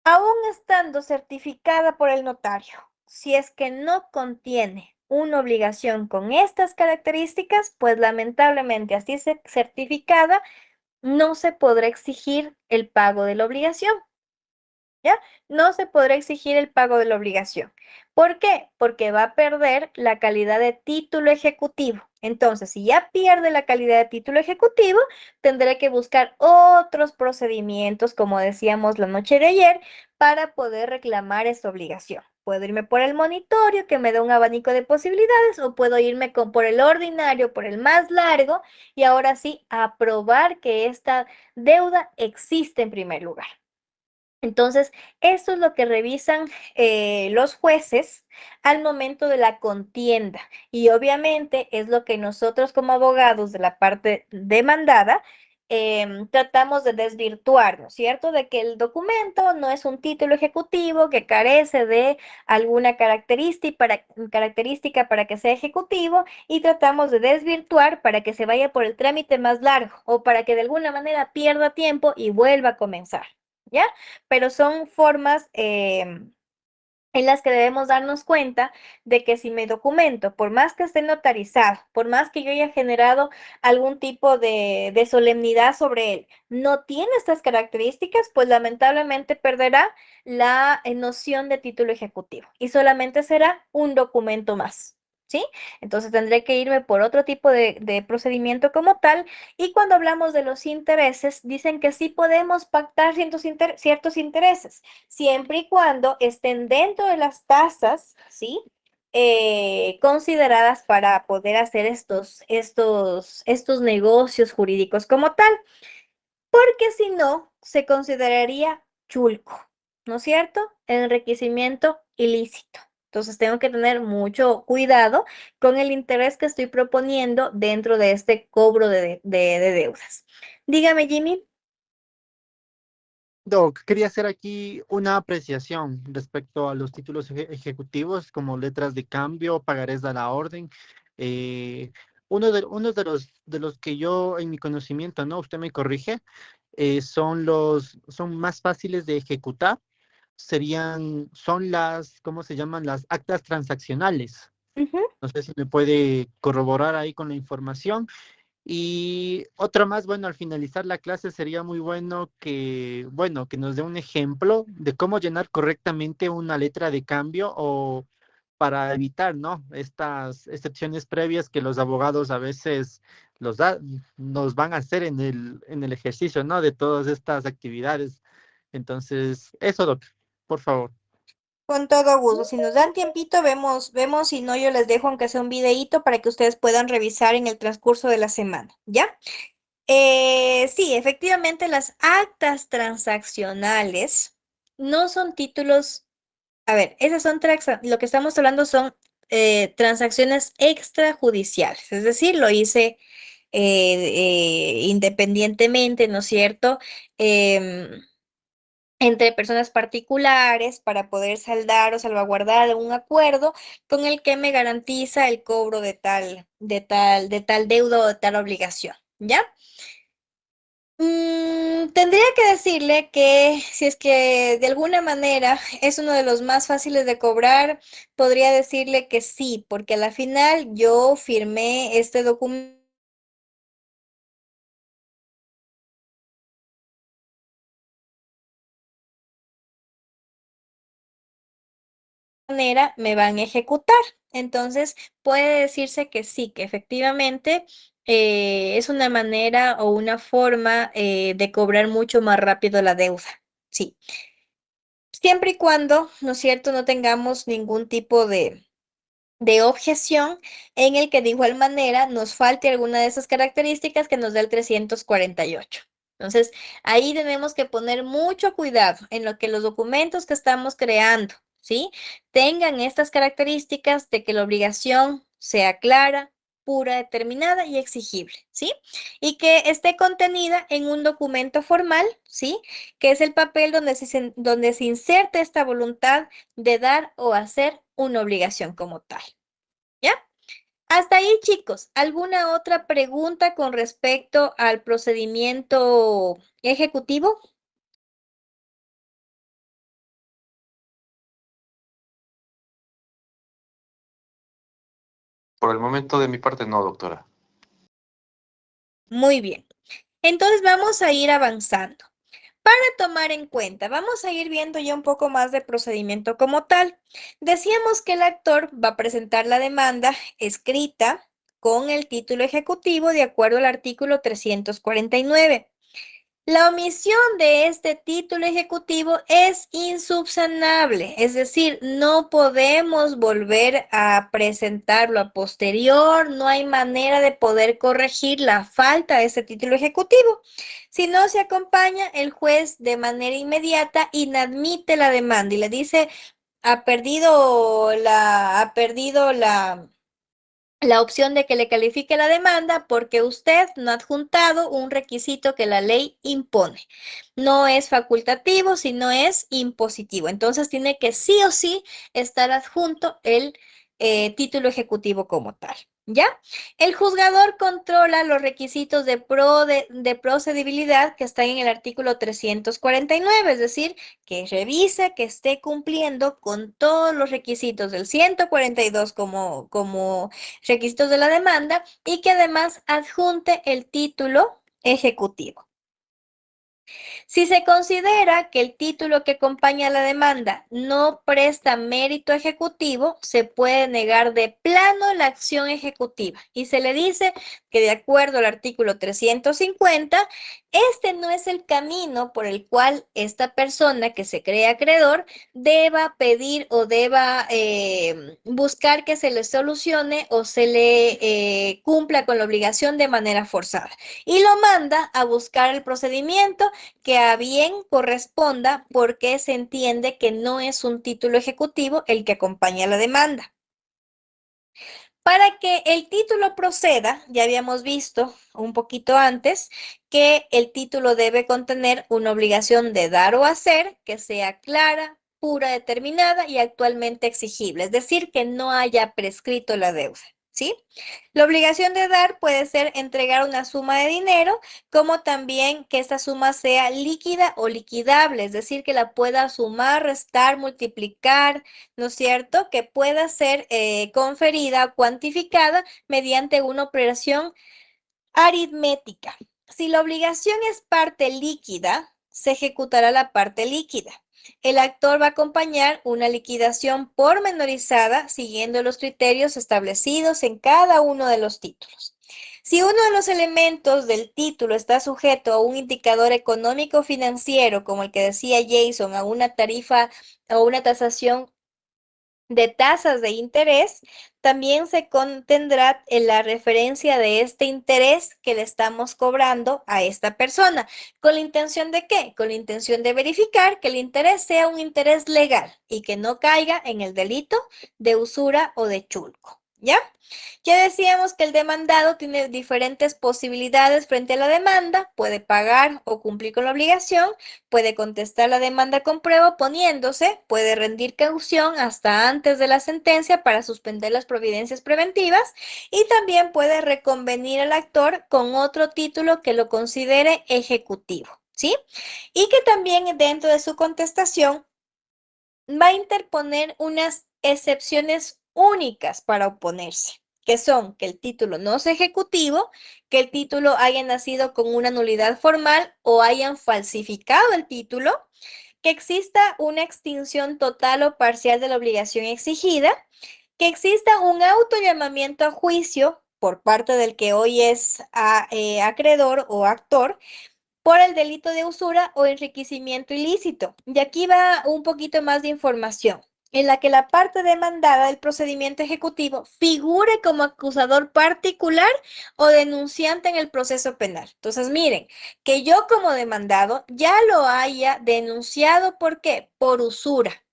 Aún estando certificada por el notario, si es que no contiene una obligación con estas características, pues lamentablemente así certificada, no se podrá exigir el pago de la obligación. ¿Ya? No se podrá exigir el pago de la obligación. ¿Por qué? Porque va a perder la calidad de título ejecutivo. Entonces, si ya pierde la calidad de título ejecutivo, tendré que buscar otros procedimientos, como decíamos la noche de ayer, para poder reclamar esta obligación. Puedo irme por el monitorio, que me da un abanico de posibilidades, o puedo irme por el ordinario, por el más largo, y ahora sí, aprobar que esta deuda existe en primer lugar. Entonces, esto es lo que revisan los jueces al momento de la contienda. Y obviamente es lo que nosotros como abogados de la parte demandada tratamos de desvirtuar, ¿no es cierto? De que el documento no es un título ejecutivo que carece de alguna característica para que sea ejecutivo y tratamos de desvirtuar para que se vaya por el trámite más largo o para que de alguna manera pierda tiempo y vuelva a comenzar. ¿Ya? Pero son formas en las que debemos darnos cuenta de que si mi documento, por más que esté notarizado, por más que yo haya generado algún tipo de solemnidad sobre él, no tiene estas características, pues lamentablemente perderá la noción de título ejecutivo y solamente será un documento más. ¿Sí? Entonces tendré que irme por otro tipo de procedimiento como tal. Y cuando hablamos de los intereses, dicen que sí podemos pactar ciertos intereses siempre y cuando estén dentro de las tasas, ¿sí? Consideradas para poder hacer estos negocios jurídicos como tal, porque si no, se consideraría chulco, ¿no es cierto? Enriquecimiento ilícito. Entonces tengo que tener mucho cuidado con el interés que estoy proponiendo dentro de este cobro de deudas. Dígame, Jimmy. Doc, quería hacer aquí una apreciación respecto a los títulos ejecutivos como letras de cambio, pagarés a la orden. Eh, uno de los que yo en mi conocimiento, ¿no? Usted me corrige, son más fáciles de ejecutar. ¿Cómo se llaman? Las actas transaccionales. Ujú. No sé si me puede corroborar ahí con la información. Y otra más, bueno, al finalizar la clase sería muy bueno, que nos dé un ejemplo de cómo llenar correctamente una letra de cambio o para evitar, ¿no? Estas excepciones previas que los abogados a veces nos van a hacer en el ejercicio, ¿no? De todas estas actividades. Entonces, eso, Doc, por favor. Con todo gusto. Si nos dan tiempito, vemos, si no, yo les dejo aunque sea un videíto para que ustedes puedan revisar en el transcurso de la semana, ¿ya? Sí, efectivamente, las actas transaccionales no son títulos, a ver, lo que estamos hablando son transacciones extrajudiciales, es decir, lo hice independientemente, ¿no es cierto? Em, entre personas particulares para poder saldar o salvaguardar un acuerdo con el que me garantiza el cobro de tal deuda o de tal obligación, ¿ya? Tendría que decirle que si es que de alguna manera es uno de los más fáciles de cobrar, podría decirle que sí, porque a la final yo firmé este documento manera me van a ejecutar. Entonces, puede decirse que sí, que efectivamente es una manera o una forma de cobrar mucho más rápido la deuda. Sí, siempre y cuando, ¿no es cierto?, no tengamos ningún tipo de objeción en el que de igual manera nos falte alguna de esas características que nos da el 348. Entonces, ahí tenemos que poner mucho cuidado en lo que los documentos que estamos creando, ¿sí? Tengan estas características de que la obligación sea clara, pura, determinada y exigible, ¿sí? Y que esté contenida en un documento formal, ¿sí? Que es el papel donde se inserte esta voluntad de dar o hacer una obligación como tal. ¿Ya? Hasta ahí, chicos. ¿Alguna otra pregunta con respecto al procedimiento ejecutivo? Por el momento de mi parte no, doctora. Muy bien. Entonces vamos a ir avanzando. Para tomar en cuenta, vamos a ir viendo ya un poco más de procedimiento como tal. Decíamos que el actor va a presentar la demanda escrita con el título ejecutivo de acuerdo al artículo 349. La omisión de este título ejecutivo es insubsanable, es decir, no podemos volver a presentarlo a posterior, no hay manera de poder corregir la falta de este título ejecutivo. Si no se acompaña, el juez de manera inmediata inadmite la demanda y le dice, ha perdido la opción de que le califique la demanda porque usted no ha adjuntado un requisito que la ley impone. No es facultativo, sino es impositivo. Entonces tiene que sí o sí estar adjunto el título ejecutivo como tal. ¿Ya? El juzgador controla los requisitos de procedibilidad que están en el artículo 349, es decir, que revise que esté cumpliendo con todos los requisitos del 142 como requisitos de la demanda y que además adjunte el título ejecutivo. Si se considera que el título que acompaña a la demanda no presta mérito ejecutivo, se puede negar de plano la acción ejecutiva y se le dice que de acuerdo al artículo 350, este no es el camino por el cual esta persona que se cree acreedor deba pedir o deba buscar que se le solucione o se le cumpla con la obligación de manera forzada. Y lo manda a buscar el procedimiento que a bien corresponda porque se entiende que no es un título ejecutivo el que acompaña la demanda. Para que el título proceda, ya habíamos visto un poquito antes que el título debe contener una obligación de dar o hacer que sea clara, pura, determinada y actualmente exigible, es decir, que no haya prescrito la deuda. ¿Sí? La obligación de dar puede ser entregar una suma de dinero, como también que esta suma sea líquida o liquidable, es decir, que la pueda sumar, restar, multiplicar, ¿no es cierto? Que pueda ser conferida o cuantificada mediante una operación aritmética. Si la obligación es parte líquida, se ejecutará la parte líquida. El actor va a acompañar una liquidación pormenorizada siguiendo los criterios establecidos en cada uno de los títulos. Si uno de los elementos del título está sujeto a un indicador económico financiero, como el que decía Jason, a una tarifa o una tasación de tasas de interés, también se contendrá en la referencia de este interés que le estamos cobrando a esta persona. ¿Con la intención de qué? Con la intención de verificar que el interés sea un interés legal y que no caiga en el delito de usura o de chulco. ¿Ya? Ya decíamos que el demandado tiene diferentes posibilidades frente a la demanda, puede pagar o cumplir con la obligación, puede contestar la demanda con prueba oponiéndose, puede rendir caución hasta antes de la sentencia para suspender las providencias preventivas y también puede reconvenir al actor con otro título que lo considere ejecutivo, ¿sí? Y que también dentro de su contestación va a interponer unas excepciones únicas para oponerse, que son que el título no sea ejecutivo, que el título haya nacido con una nulidad formal o hayan falsificado el título, que exista una extinción total o parcial de la obligación exigida, que exista un autollamamiento a juicio por parte del que hoy es acreedor o actor por el delito de usura o enriquecimiento ilícito. Y aquí va un poquito más de información en la que la parte demandada del procedimiento ejecutivo figure como acusador particular o denunciante en el proceso penal. Entonces, miren, que yo como demandado ya lo haya denunciado, ¿por qué? Por usura.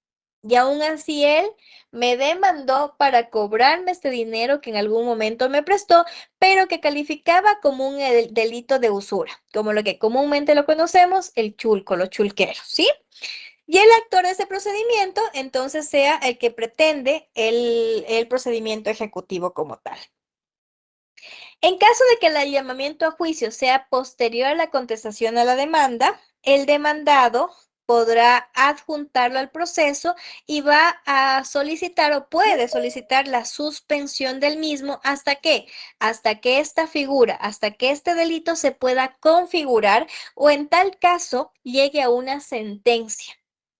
Y aún así él me demandó para cobrarme este dinero que en algún momento me prestó, pero que calificaba como un delito de usura, como lo que comúnmente lo conocemos, el chulco, los chulqueros, ¿sí? Y el actor de ese procedimiento, entonces, sea el que pretende el procedimiento ejecutivo como tal. En caso de que el llamamiento a juicio sea posterior a la contestación a la demanda, el demandado podrá adjuntarlo al proceso y va a solicitar o puede solicitar la suspensión del mismo hasta que esta figura, hasta que este delito se pueda configurar o en tal caso llegue a una sentencia.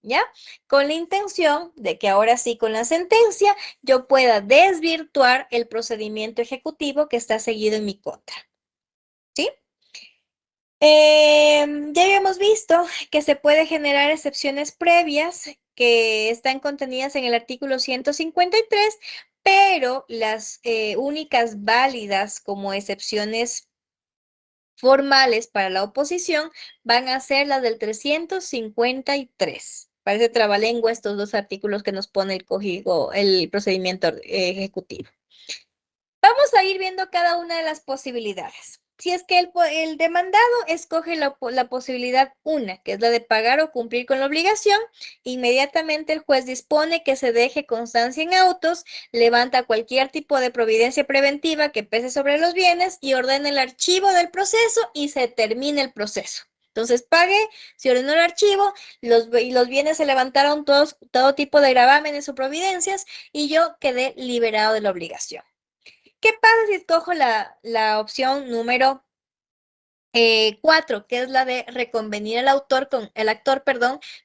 ¿Ya? Con la intención de que ahora sí, con la sentencia, yo pueda desvirtuar el procedimiento ejecutivo que está seguido en mi contra. ¿Sí? Ya habíamos visto que se puede generar excepciones previas que están contenidas en el artículo 153, pero las únicas válidas como excepciones formales para la oposición van a ser las del 353. Parece trabalengua estos dos artículos que nos pone el código, el procedimiento ejecutivo. Vamos a ir viendo cada una de las posibilidades. Si es que el demandado escoge la posibilidad 1, que es la de pagar o cumplir con la obligación, inmediatamente el juez dispone que se deje constancia en autos, levanta cualquier tipo de providencia preventiva que pese sobre los bienes y ordena el archivo del proceso y se termina el proceso. Entonces pague, se ordenó el archivo, los bienes se levantaron todo tipo de gravámenes o providencias y yo quedé liberado de la obligación. ¿Qué pasa si escojo la opción número 4, que es la de reconvenir el actor,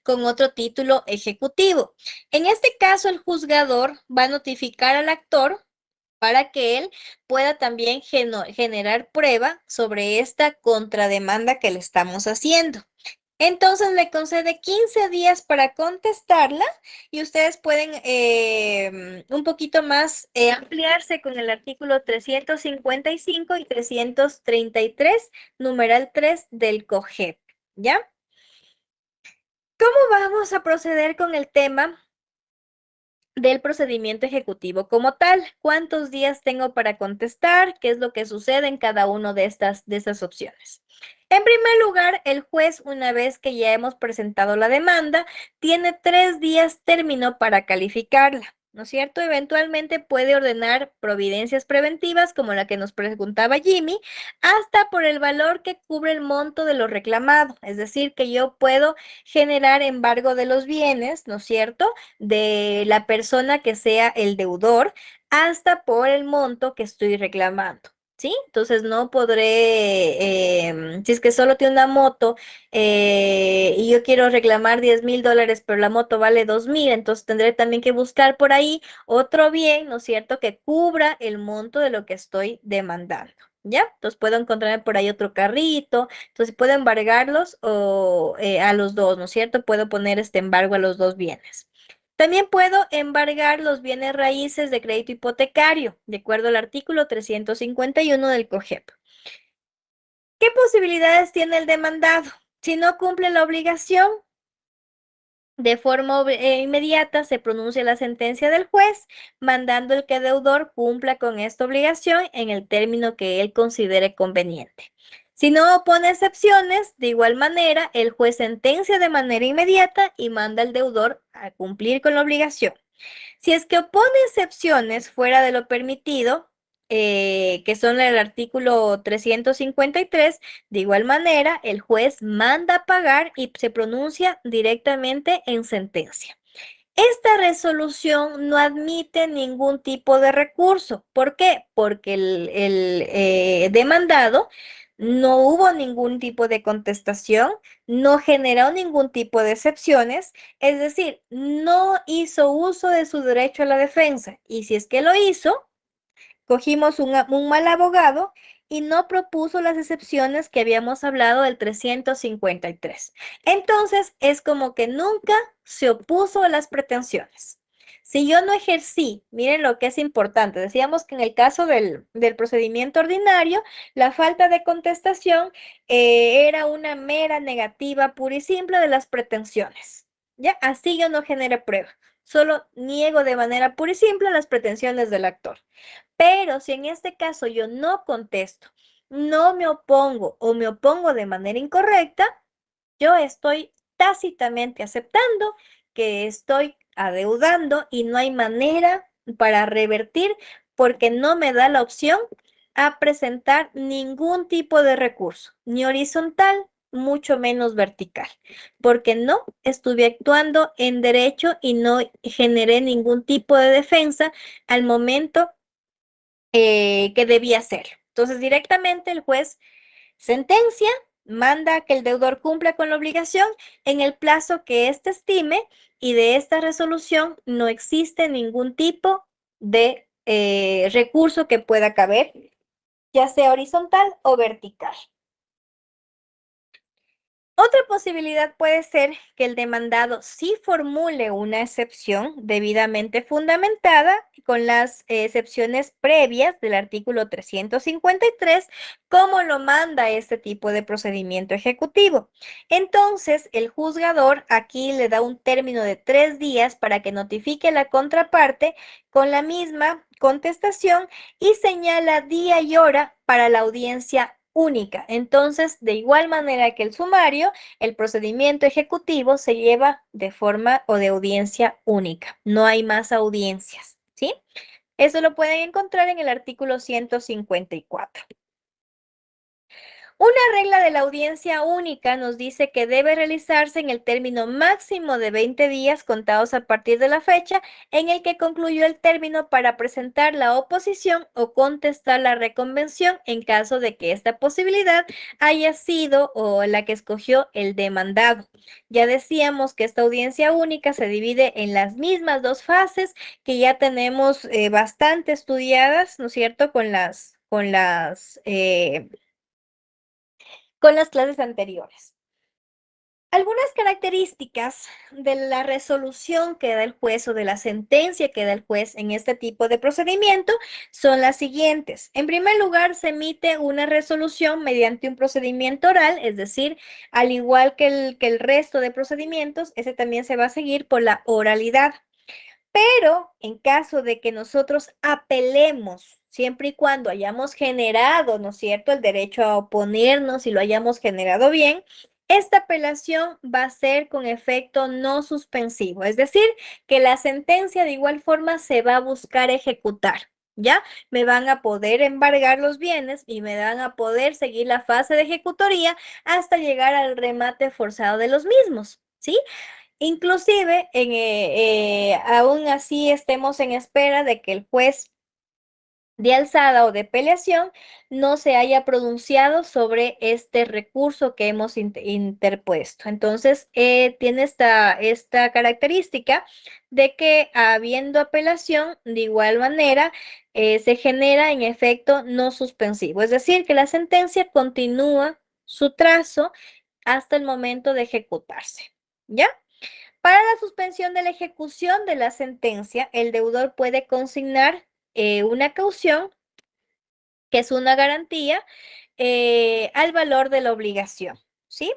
con otro título ejecutivo? En este caso, el juzgador va a notificar al actor para que él pueda también generar prueba sobre esta contrademanda que le estamos haciendo. Entonces le concede 15 días para contestarla y ustedes pueden un poquito más ampliarse con el artículo 355 y 333, numeral 3 del COGEP, ¿ya? ¿Cómo vamos a proceder con el tema del procedimiento ejecutivo como tal? ¿Cuántos días tengo para contestar? ¿Qué es lo que sucede en cada una de estas opciones? En primer lugar, el juez, una vez que ya hemos presentado la demanda, tiene 3 días término para calificarla, ¿no es cierto? Eventualmente puede ordenar providencias preventivas, como la que nos preguntaba Jimmy, hasta por el valor que cubre el monto de lo reclamado. Es decir, que yo puedo generar embargo de los bienes, ¿no es cierto?, de la persona que sea el deudor, hasta por el monto que estoy reclamando. ¿Sí? Entonces no podré, si es que solo tiene una moto y yo quiero reclamar $10,000, pero la moto vale 2,000, entonces tendré también que buscar por ahí otro bien, ¿no es cierto?, que cubra el monto de lo que estoy demandando. ¿Ya? Entonces puedo encontrar por ahí otro carrito, entonces puedo embargarlos o a los dos, ¿no es cierto? Puedo poner este embargo a los dos bienes. También puedo embargar los bienes raíces de crédito hipotecario, de acuerdo al artículo 351 del COGEP. ¿Qué posibilidades tiene el demandado? Si no cumple la obligación, de forma inmediata se pronuncia la sentencia del juez, mandando el que el deudor cumpla con esta obligación en el término que él considere conveniente. Si no opone excepciones, de igual manera, el juez sentencia de manera inmediata y manda al deudor a cumplir con la obligación. Si es que opone excepciones fuera de lo permitido, que son el artículo 353, de igual manera, el juez manda pagar y se pronuncia directamente en sentencia. Esta resolución no admite ningún tipo de recurso. ¿Por qué? Porque el demandado no hubo ningún tipo de contestación, no generó ningún tipo de excepciones, es decir, no hizo uso de su derecho a la defensa. Y si es que lo hizo, cogimos un mal abogado y no propuso las excepciones que habíamos hablado del 353. Entonces, es como que nunca se opuso a las pretensiones. Si yo no ejercí, miren lo que es importante, decíamos que en el caso del procedimiento ordinario, la falta de contestación era una mera negativa pura y simple de las pretensiones. ¿Ya? Así yo no generé prueba, solo niego de manera pura y simple las pretensiones del actor. Pero si en este caso yo no contesto, no me opongo o me opongo de manera incorrecta, yo estoy tácitamente aceptando que estoy adeudando y no hay manera para revertir porque no me da la opción a presentar ningún tipo de recurso, ni horizontal, mucho menos vertical, porque no estuve actuando en derecho y no generé ningún tipo de defensa al momento que debía hacer. Entonces, directamente el juez sentencia, manda que el deudor cumpla con la obligación en el plazo que éste estime y de esta resolución no existe ningún tipo de recurso que pueda caber, ya sea horizontal o vertical. Otra posibilidad puede ser que el demandado sí formule una excepción debidamente fundamentada con las excepciones previas del artículo 353, como lo manda este tipo de procedimiento ejecutivo. Entonces, el juzgador aquí le da un término de 3 días para que notifique la contraparte con la misma contestación y señala día y hora para la audiencia única. Entonces, de igual manera que el sumario, el procedimiento ejecutivo se lleva de forma o de audiencia única. No hay más audiencias, ¿sí? Eso lo pueden encontrar en el artículo 154. Una regla de la audiencia única nos dice que debe realizarse en el término máximo de 20 días contados a partir de la fecha en el que concluyó el término para presentar la oposición o contestar la reconvención en caso de que esta posibilidad haya sido o la que escogió el demandado. Ya decíamos que esta audiencia única se divide en las mismas dos fases que ya tenemos bastante estudiadas, ¿no es cierto? Con las clases anteriores. Algunas características de la resolución que da el juez o de la sentencia que da el juez en este tipo de procedimiento son las siguientes. En primer lugar, se emite una resolución mediante un procedimiento oral, es decir, al igual que el resto de procedimientos, ese también se va a seguir por la oralidad. Pero en caso de que nosotros apelemos, siempre y cuando hayamos generado, ¿no es cierto?, el derecho a oponernos y lo hayamos generado bien, esta apelación va a ser con efecto no suspensivo, es decir, que la sentencia de igual forma se va a buscar ejecutar. ¿Ya? Me van a poder embargar los bienes y me van a poder seguir la fase de ejecutoría hasta llegar al remate forzado de los mismos, ¿sí? Inclusive, aún así estemos en espera de que el juez de alzada o de peleación no se haya pronunciado sobre este recurso que hemos interpuesto. Entonces, tiene esta característica de que habiendo apelación, de igual manera, se genera en efecto no suspensivo, es decir, que la sentencia continúa su trazo hasta el momento de ejecutarse. ¿Ya? Para la suspensión de la ejecución de la sentencia, el deudor puede consignar una caución, que es una garantía, al valor de la obligación, ¿sí?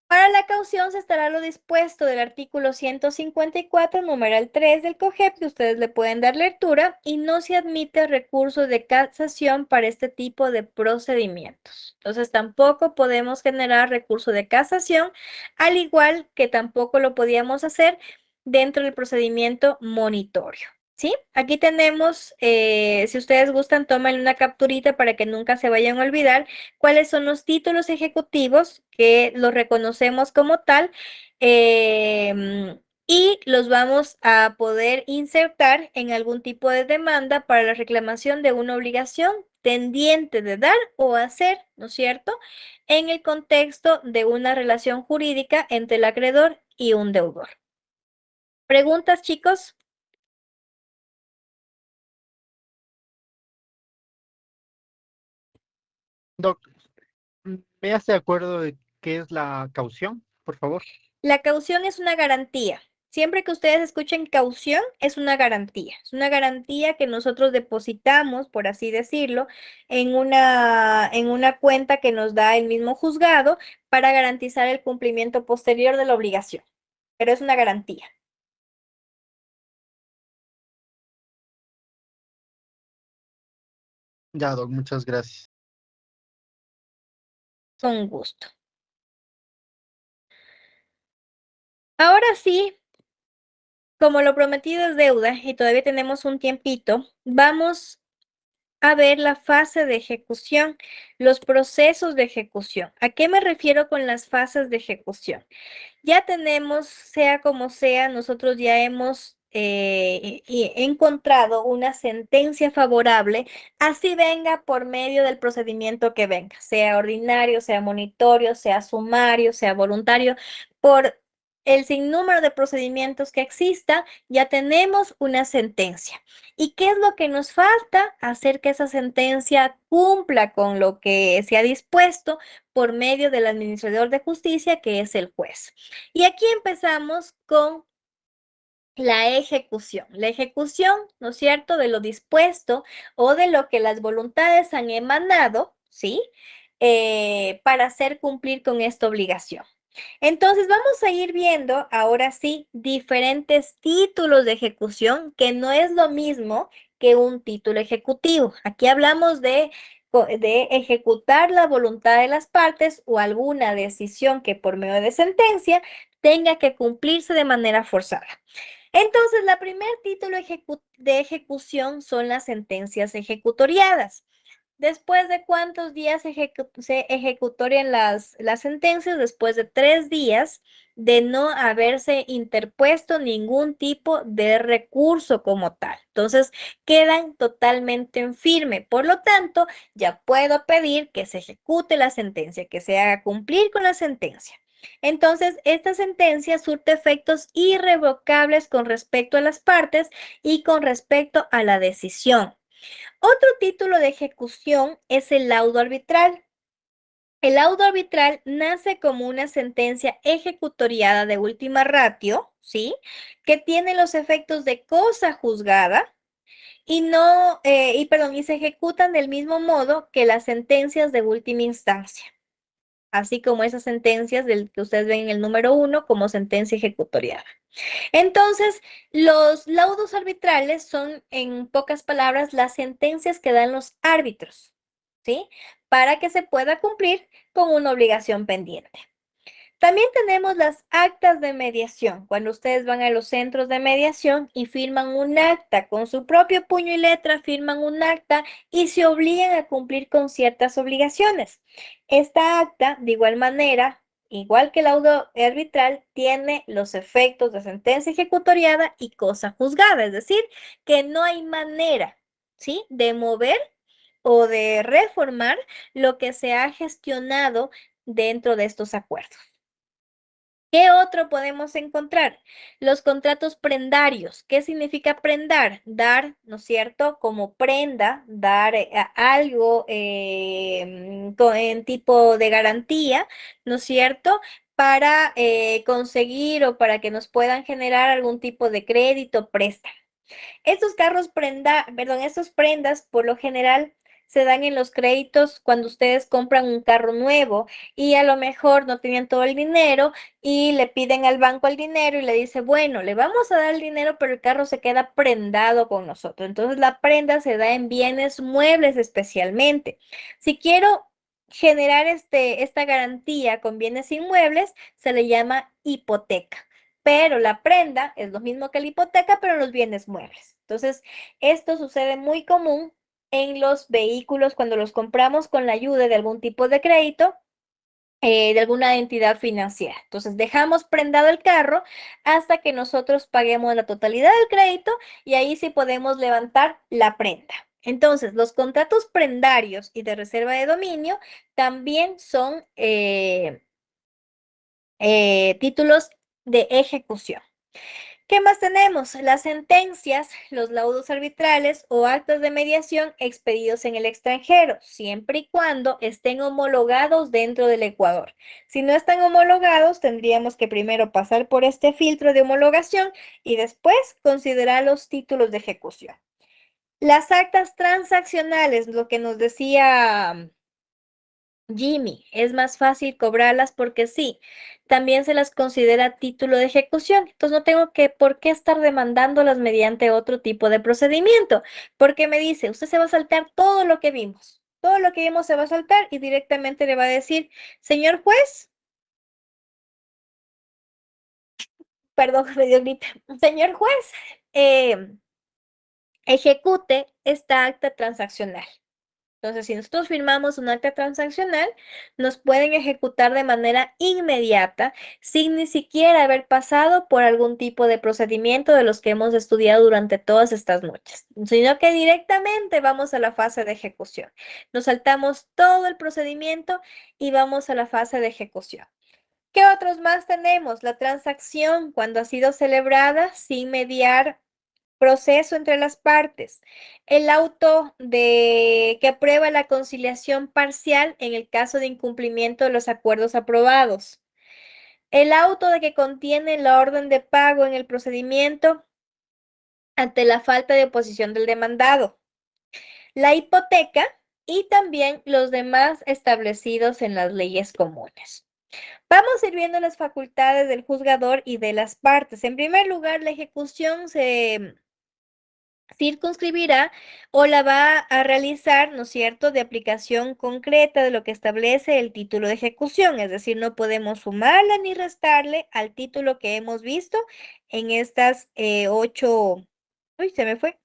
Para la caución se estará lo dispuesto del artículo 154, numeral 3 del COGEP, que ustedes le pueden dar lectura, y no se admite recurso de casación para este tipo de procedimientos. Entonces, tampoco podemos generar recurso de casación, al igual que tampoco lo podíamos hacer dentro del procedimiento monitorio. ¿Sí? Aquí tenemos, si ustedes gustan, tómenle una capturita para que nunca se vayan a olvidar cuáles son los títulos ejecutivos que los reconocemos como tal y los vamos a poder insertar en algún tipo de demanda para la reclamación de una obligación tendiente de dar o hacer, ¿no es cierto?, en el contexto de una relación jurídica entre el acreedor y un deudor. ¿Preguntas, chicos? Doc, ¿me hace acuerdo de qué es la caución, por favor? La caución es una garantía. Siempre que ustedes escuchen caución, es una garantía. Es una garantía que nosotros depositamos, por así decirlo, en una cuenta que nos da el mismo juzgado para garantizar el cumplimiento posterior de la obligación. Pero es una garantía. Ya, Doc, muchas gracias. Con gusto. Ahora sí, como lo prometido es deuda y todavía tenemos un tiempito, vamos a ver la fase de ejecución, los procesos de ejecución. ¿A qué me refiero con las fases de ejecución? Ya tenemos, sea como sea, nosotros ya hemos encontrado una sentencia favorable, así venga por medio del procedimiento que venga, sea ordinario, sea monitorio, sea sumario, sea voluntario, por el sinnúmero de procedimientos que exista, ya tenemos una sentencia. ¿Y qué es lo que nos falta? Hacer que esa sentencia cumpla con lo que se ha dispuesto por medio del administrador de justicia, que es el juez. Y aquí empezamos con la ejecución. La ejecución, ¿no es cierto?, de lo dispuesto o de lo que las voluntades han emanado, ¿sí? Para hacer cumplir con esta obligación. Entonces vamos a ir viendo ahora sí diferentes títulos de ejecución, que no es lo mismo que un título ejecutivo. Aquí hablamos de ejecutar la voluntad de las partes o alguna decisión que por medio de sentencia tenga que cumplirse de manera forzada. Entonces, la primer título de ejecución son las sentencias ejecutoriadas. ¿Después de cuántos días se ejecutorian las sentencias? Después de 3 días de no haberse interpuesto ningún tipo de recurso como tal. Entonces, quedan totalmente en firme. Por lo tanto, ya puedo pedir que se ejecute la sentencia, que se haga cumplir con la sentencia. Entonces, esta sentencia surte efectos irrevocables con respecto a las partes y con respecto a la decisión. Otro título de ejecución es el laudo arbitral. El laudo arbitral nace como una sentencia ejecutoriada de última ratio, ¿sí? Que tiene los efectos de cosa juzgada y no, y se ejecutan del mismo modo que las sentencias de última instancia, así como esas sentencias del que ustedes ven en el número 1 como sentencia ejecutoriada. Entonces, los laudos arbitrales son, en pocas palabras, las sentencias que dan los árbitros, ¿sí? Para que se pueda cumplir con una obligación pendiente. También tenemos las actas de mediación, cuando ustedes van a los centros de mediación y firman un acta, con su propio puño y letra firman un acta y se obligan a cumplir con ciertas obligaciones. Esta acta, de igual manera, igual que el laudo arbitral, tiene los efectos de sentencia ejecutoriada y cosa juzgada, es decir, que no hay manera, ¿sí?, de mover o de reformar lo que se ha gestionado dentro de estos acuerdos. ¿Qué otro podemos encontrar? Los contratos prendarios. ¿Qué significa prendar? Dar, ¿no es cierto? Como prenda, dar algo en tipo de garantía, ¿no es cierto? Para conseguir o para que nos puedan generar algún tipo de crédito, préstamo. Estos prendas por lo general se dan en los créditos cuando ustedes compran un carro nuevo y a lo mejor no tenían todo el dinero y le piden al banco el dinero y le dice, bueno, le vamos a dar el dinero, pero el carro se queda prendado con nosotros. Entonces la prenda se da en bienes muebles especialmente. Si quiero generar esta garantía con bienes inmuebles, se le llama hipoteca, pero la prenda es lo mismo que la hipoteca, pero en los bienes muebles. Entonces, esto sucede muy común en los vehículos cuando los compramos con la ayuda de algún tipo de crédito, de alguna entidad financiera. Entonces, dejamos prendado el carro hasta que nosotros paguemos la totalidad del crédito y ahí sí podemos levantar la prenda. Entonces, los contratos prendarios y de reserva de dominio también son títulos de ejecución. ¿Qué más tenemos? Las sentencias, los laudos arbitrales o actas de mediación expedidos en el extranjero, siempre y cuando estén homologados dentro del Ecuador. Si no están homologados, tendríamos que primero pasar por este filtro de homologación y después considerar los títulos de ejecución. Las actas transaccionales, lo que nos decía Jimmy, es más fácil cobrarlas porque sí, también se las considera título de ejecución. Entonces no tengo por qué estar demandándolas mediante otro tipo de procedimiento, porque me dice, usted se va a saltar todo lo que vimos. Todo lo que vimos se va a saltar y directamente le va a decir, señor juez, perdón, me dio gripe, señor juez, ejecute esta acta transaccional. Entonces, si nosotros firmamos un acta transaccional, nos pueden ejecutar de manera inmediata, sin ni siquiera haber pasado por algún tipo de procedimiento de los que hemos estudiado durante todas estas noches, sino que directamente vamos a la fase de ejecución. Nos saltamos todo el procedimiento y vamos a la fase de ejecución. ¿Qué otros más tenemos? La transacción cuando ha sido celebrada sin mediar proceso entre las partes. El auto que aprueba la conciliación parcial en el caso de incumplimiento de los acuerdos aprobados. El auto de que contiene la orden de pago en el procedimiento ante la falta de oposición del demandado. La hipoteca y también los demás establecidos en las leyes comunes. Vamos a ir viendo las facultades del juzgador y de las partes. En primer lugar, la ejecución se circunscribirá o la va a realizar, ¿no es cierto?, de aplicación concreta de lo que establece el título de ejecución, es decir, no podemos sumarle ni restarle al título que hemos visto en estas 8, uy, se me fue,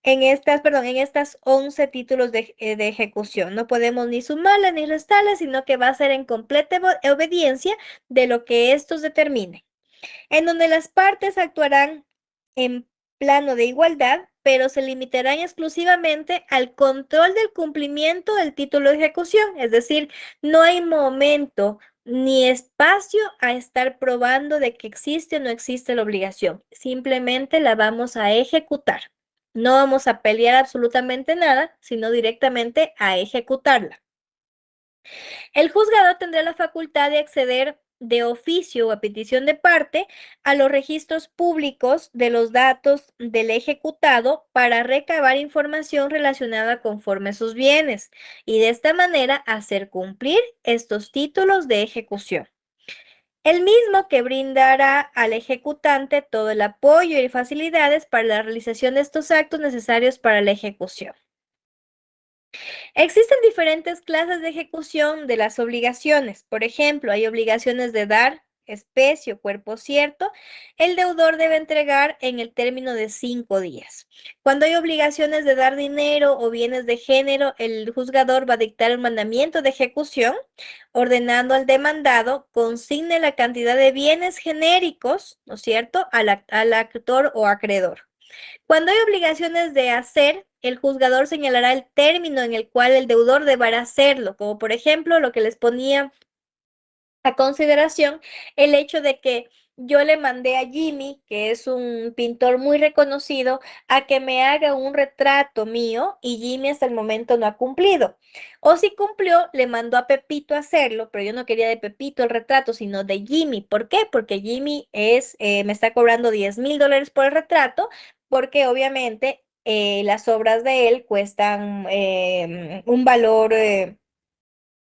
en estas 11 títulos de ejecución. No podemos ni sumarle ni restarle, sino que va a ser en completa obediencia de lo que estos determinen, en donde las partes actuarán en plano de igualdad, pero se limitarán exclusivamente al control del cumplimiento del título de ejecución, es decir, no hay momento ni espacio a estar probando de que existe o no existe la obligación, simplemente la vamos a ejecutar. No vamos a pelear absolutamente nada, sino directamente a ejecutarla. El juzgador tendrá la facultad de acceder de oficio o a petición de parte a los registros públicos de los datos del ejecutado para recabar información relacionada conforme a sus bienes y de esta manera hacer cumplir estos títulos de ejecución. El mismo que brindará al ejecutante todo el apoyo y facilidades para la realización de estos actos necesarios para la ejecución. Existen diferentes clases de ejecución de las obligaciones. Por ejemplo, hay obligaciones de dar, especie o cuerpo cierto. El deudor debe entregar en el término de 5 días. Cuando hay obligaciones de dar dinero o bienes de género, el juzgador va a dictar un mandamiento de ejecución, ordenando al demandado consigne la cantidad de bienes genéricos, ¿no es cierto?, al actor o acreedor. Cuando hay obligaciones de hacer, el juzgador señalará el término en el cual el deudor deberá hacerlo, como por ejemplo lo que les ponía a consideración, el hecho de que yo le mandé a Jimmy, que es un pintor muy reconocido, a que me haga un retrato mío y Jimmy hasta el momento no ha cumplido. O si cumplió, le mandó a Pepito a hacerlo, pero yo no quería de Pepito el retrato, sino de Jimmy. ¿Por qué? Porque Jimmy me está cobrando $10,000 por el retrato, porque obviamente las obras de él cuestan un valor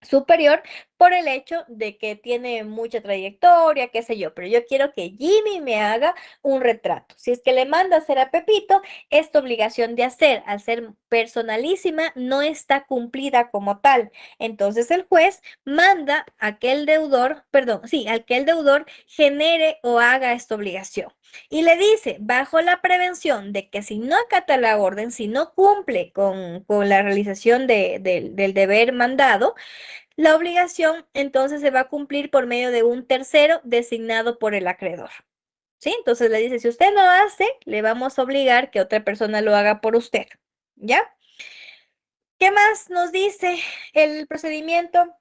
superior por el hecho de que tiene mucha trayectoria, qué sé yo, pero yo quiero que Jimmy me haga un retrato. Si es que le manda a hacer a Pepito, esta obligación de hacer, al ser personalísima, no está cumplida como tal. Entonces el juez manda a que el deudor, perdón, sí, al que el deudor genere o haga esta obligación. Y le dice, bajo la prevención de que si no acata la orden, si no cumple con la realización del deber mandado, la obligación entonces se va a cumplir por medio de un tercero designado por el acreedor. ¿Sí? Entonces le dice, si usted no hace, le vamos a obligar que otra persona lo haga por usted. ¿Ya? ¿Qué más nos dice el procedimiento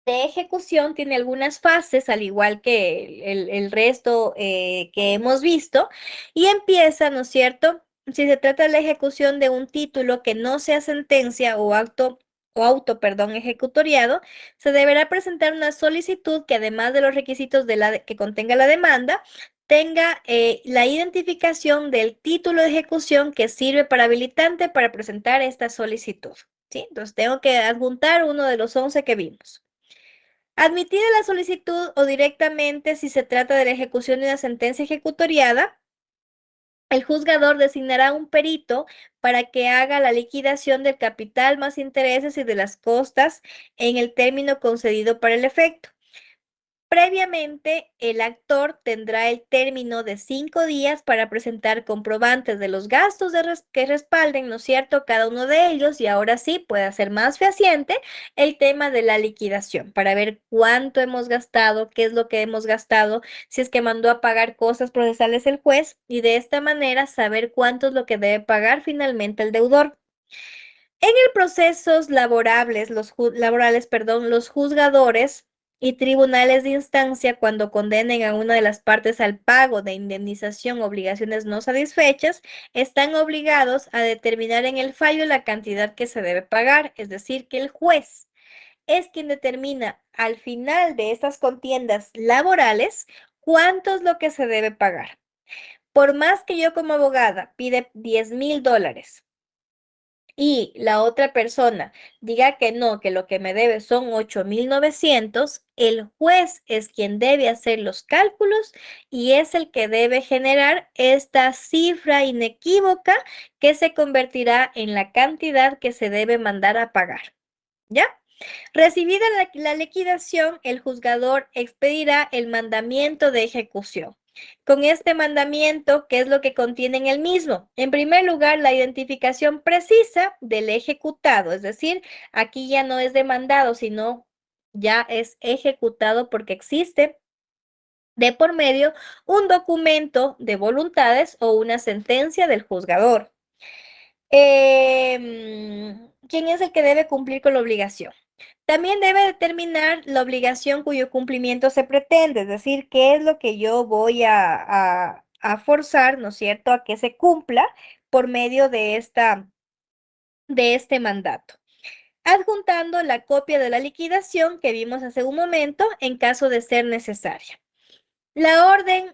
de ejecución? Tiene algunas fases, al igual que el resto que hemos visto, y empieza, ¿no es cierto? Si se trata de la ejecución de un título que no sea sentencia o auto, perdón, ejecutoriado, se deberá presentar una solicitud que además de los requisitos que contenga la demanda, tenga la identificación del título de ejecución que sirve para habilitante para presentar esta solicitud. ¿Sí? Entonces tengo que adjuntar uno de los 11 que vimos. Admitida la solicitud o directamente si se trata de la ejecución de una sentencia ejecutoriada, el juzgador designará un perito para que haga la liquidación del capital más intereses y de las costas en el término concedido para el efecto. Previamente, el actor tendrá el término de 5 días para presentar comprobantes de los gastos que respalden, ¿no es cierto?, cada uno de ellos, y ahora sí puede hacer más fehaciente el tema de la liquidación para ver cuánto hemos gastado, qué es lo que hemos gastado, si es que mandó a pagar cosas procesales el juez, y de esta manera saber cuánto es lo que debe pagar finalmente el deudor. En el procesos laborales, los juzgadores y tribunales de instancia, cuando condenen a una de las partes al pago de indemnización o obligaciones no satisfechas, están obligados a determinar en el fallo la cantidad que se debe pagar, es decir, que el juez es quien determina al final de estas contiendas laborales cuánto es lo que se debe pagar. Por más que yo como abogada pide $10,000 y la otra persona diga que no, que lo que me debe son 8,900, el juez es quien debe hacer los cálculos y es el que debe generar esta cifra inequívoca que se convertirá en la cantidad que se debe mandar a pagar. ¿Ya? Recibida la liquidación, el juzgador expedirá el mandamiento de ejecución. Con este mandamiento, ¿qué es lo que contiene en el mismo? En primer lugar, la identificación precisa del ejecutado, es decir, aquí ya no es demandado, sino ya es ejecutado porque existe de por medio un documento de voluntades o una sentencia del juzgador. ¿Quién es el que debe cumplir con la obligación? También debe determinar la obligación cuyo cumplimiento se pretende, es decir, qué es lo que yo voy a forzar, ¿no es cierto?, a que se cumpla por medio de este mandato, adjuntando la copia de la liquidación que vimos hace un momento en caso de ser necesaria. La orden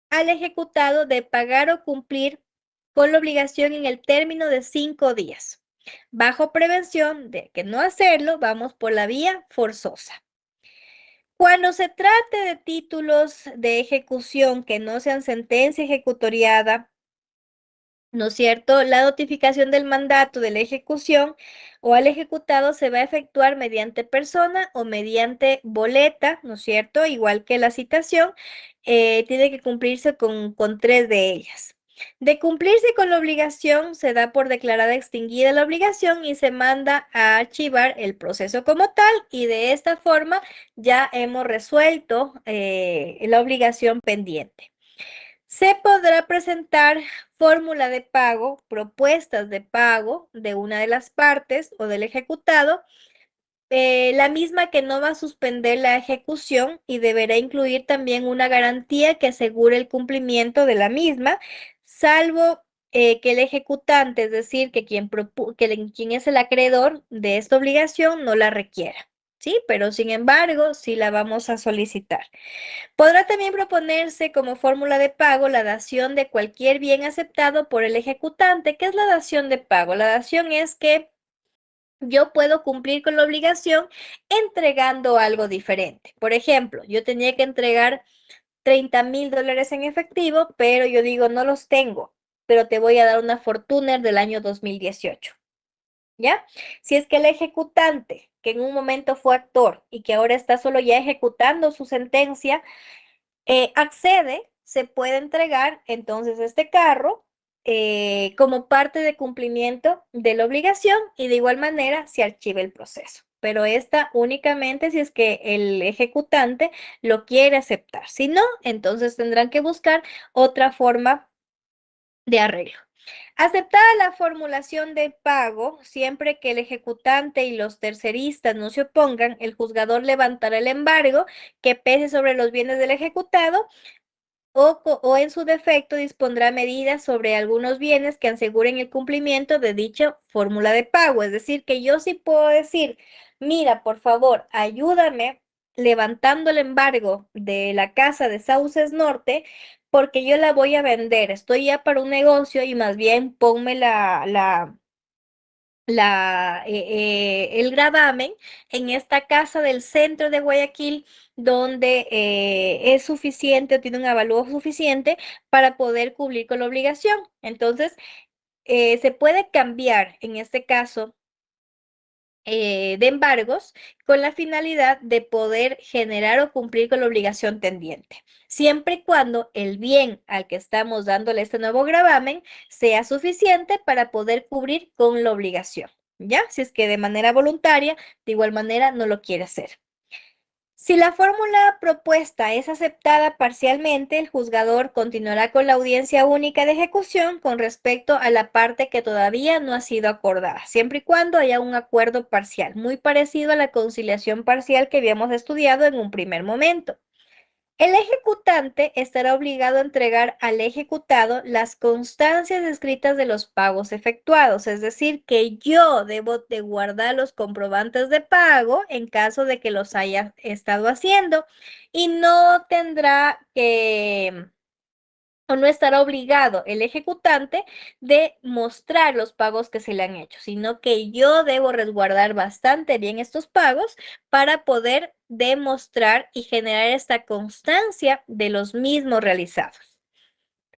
al ejecutado de pagar o cumplir con la obligación en el término de 5 días. Bajo prevención de que no hacerlo, vamos por la vía forzosa. Cuando se trate de títulos de ejecución que no sean sentencia ejecutoriada, ¿no es cierto? La notificación del mandato de la ejecución o al ejecutado se va a efectuar mediante persona o mediante boleta, ¿no es cierto? Igual que la citación, tiene que cumplirse con 3 de ellas. De cumplirse con la obligación, se da por declarada extinguida la obligación y se manda a archivar el proceso como tal, y de esta forma ya hemos resuelto la obligación pendiente. Se podrá presentar fórmula de pago, propuestas de pago de una de las partes o del ejecutado, la misma que no va a suspender la ejecución y deberá incluir también una garantía que asegure el cumplimiento de la misma, salvo que el ejecutante, es decir, que quien es el acreedor de esta obligación, no la requiera. ¿Sí? Pero sin embargo, sí la vamos a solicitar. Podrá también proponerse como fórmula de pago la dación de cualquier bien aceptado por el ejecutante. ¿Qué es la dación de pago? La dación es que yo puedo cumplir con la obligación entregando algo diferente. Por ejemplo, yo tenía que entregar $30,000 en efectivo, pero yo digo, no los tengo, pero te voy a dar una Fortuner del año 2018. ¿Ya? Si es que el ejecutante, que en un momento fue actor y que ahora está solo ya ejecutando su sentencia, accede, se puede entregar entonces este carro como parte de cumplimiento de la obligación y de igual manera se archiva el proceso. Pero esta únicamente si es que el ejecutante lo quiere aceptar. Si no, entonces tendrán que buscar otra forma de arreglo. Aceptada la formulación de pago, siempre que el ejecutante y los terceristas no se opongan, el juzgador levantará el embargo que pese sobre los bienes del ejecutado o en su defecto dispondrá medidas sobre algunos bienes que aseguren el cumplimiento de dicha fórmula de pago. Es decir, que yo sí puedo decir, mira, por favor, ayúdame levantando el embargo de la casa de Sauces Norte porque yo la voy a vender. Estoy ya para un negocio y más bien ponme el gravamen en esta casa del centro de Guayaquil donde es suficiente o tiene un avalúo suficiente para poder cumplir con la obligación. Entonces, se puede cambiar en este caso de embargos con la finalidad de poder generar o cumplir con la obligación pendiente, siempre y cuando el bien al que estamos dándole este nuevo gravamen sea suficiente para poder cubrir con la obligación, ¿ya? Si es que de manera voluntaria, de igual manera no lo quiere hacer. Si la fórmula propuesta es aceptada parcialmente, el juzgador continuará con la audiencia única de ejecución con respecto a la parte que todavía no ha sido acordada, siempre y cuando haya un acuerdo parcial, muy parecido a la conciliación parcial que habíamos estudiado en un primer momento. El ejecutante estará obligado a entregar al ejecutado las constancias escritas de los pagos efectuados, es decir, que yo debo de guardar los comprobantes de pago en caso de que los haya estado haciendo y no tendrá que o no estará obligado el ejecutante de mostrar los pagos que se le han hecho, sino que yo debo resguardar bastante bien estos pagos para poder demostrar y generar esta constancia de los mismos realizados.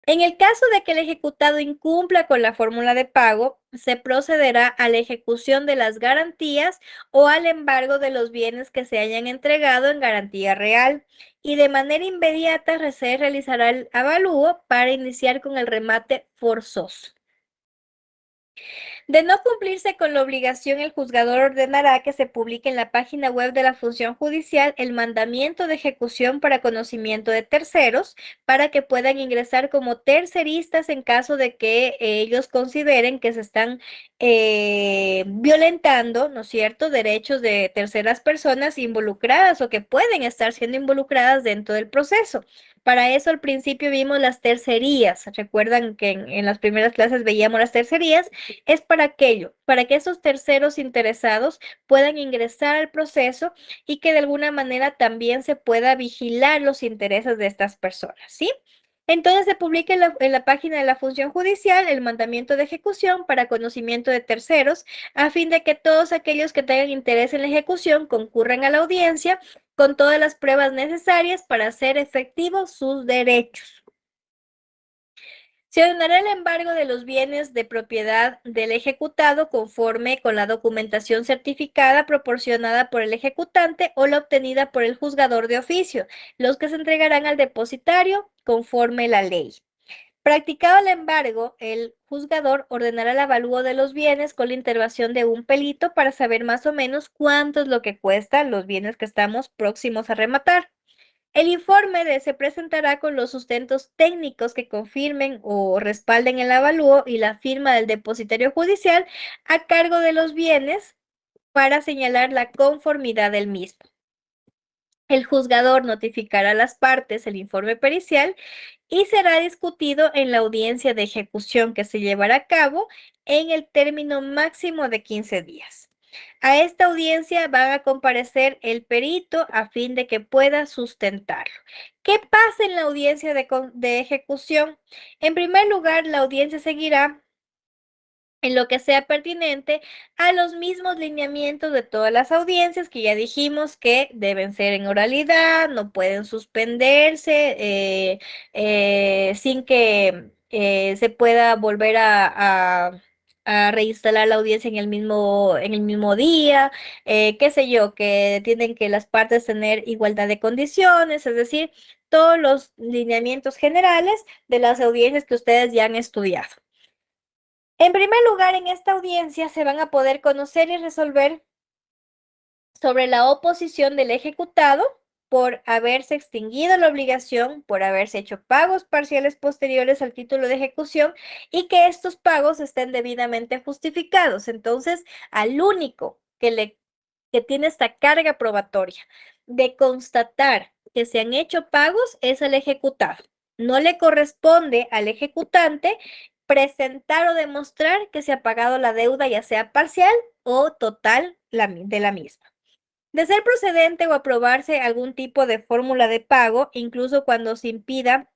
En el caso de que el ejecutado incumpla con la fórmula de pago, se procederá a la ejecución de las garantías o al embargo de los bienes que se hayan entregado en garantía real y de manera inmediata se realizará el avalúo para iniciar con el remate forzoso. De no cumplirse con la obligación, el juzgador ordenará que se publique en la página web de la función judicial el mandamiento de ejecución para conocimiento de terceros, para que puedan ingresar como terceristas en caso de que ellos consideren que se están violentando, ¿no es cierto?, derechos de terceras personas involucradas o que pueden estar siendo involucradas dentro del proceso. Para eso al principio vimos las tercerías. Recuerdan que en las primeras clases veíamos las tercerías. Es para aquello, para que esos terceros interesados puedan ingresar al proceso y que de alguna manera también se pueda vigilar los intereses de estas personas, ¿sí? Entonces se publica en la página de la función judicial el mandamiento de ejecución para conocimiento de terceros, a fin de que todos aquellos que tengan interés en la ejecución concurran a la audiencia con todas las pruebas necesarias para hacer efectivos sus derechos. Se ordenará el embargo de los bienes de propiedad del ejecutado conforme con la documentación certificada proporcionada por el ejecutante o la obtenida por el juzgador de oficio, los que se entregarán al depositario conforme la ley. Practicado el embargo, el juzgador ordenará el avalúo de los bienes con la intervención de un pelito para saber más o menos cuánto es lo que cuestan los bienes que estamos próximos a rematar. El informe se presentará con los sustentos técnicos que confirmen o respalden el avalúo y la firma del depositario judicial a cargo de los bienes para señalar la conformidad del mismo. El juzgador notificará a las partes el informe pericial y será discutido en la audiencia de ejecución que se llevará a cabo en el término máximo de 15 días. A esta audiencia van a comparecer el perito a fin de que pueda sustentarlo. ¿Qué pasa en la audiencia de ejecución? En primer lugar, la audiencia seguirá en lo que sea pertinente a los mismos lineamientos de todas las audiencias que ya dijimos que deben ser en oralidad, no pueden suspenderse sin que se pueda volver a reinstalar la audiencia en el mismo día, qué sé yo, que tienen que las partes tener igualdad de condiciones, es decir, todos los lineamientos generales de las audiencias que ustedes ya han estudiado. En primer lugar, en esta audiencia se van a poder conocer y resolver sobre la oposición del ejecutado por haberse extinguido la obligación, por haberse hecho pagos parciales posteriores al título de ejecución y que estos pagos estén debidamente justificados. Entonces, al único que tiene esta carga probatoria de constatar que se han hecho pagos es el ejecutado. No le corresponde al ejecutante presentar o demostrar que se ha pagado la deuda, ya sea parcial o total de la misma. De ser procedente o aprobarse algún tipo de fórmula de pago, incluso cuando se impida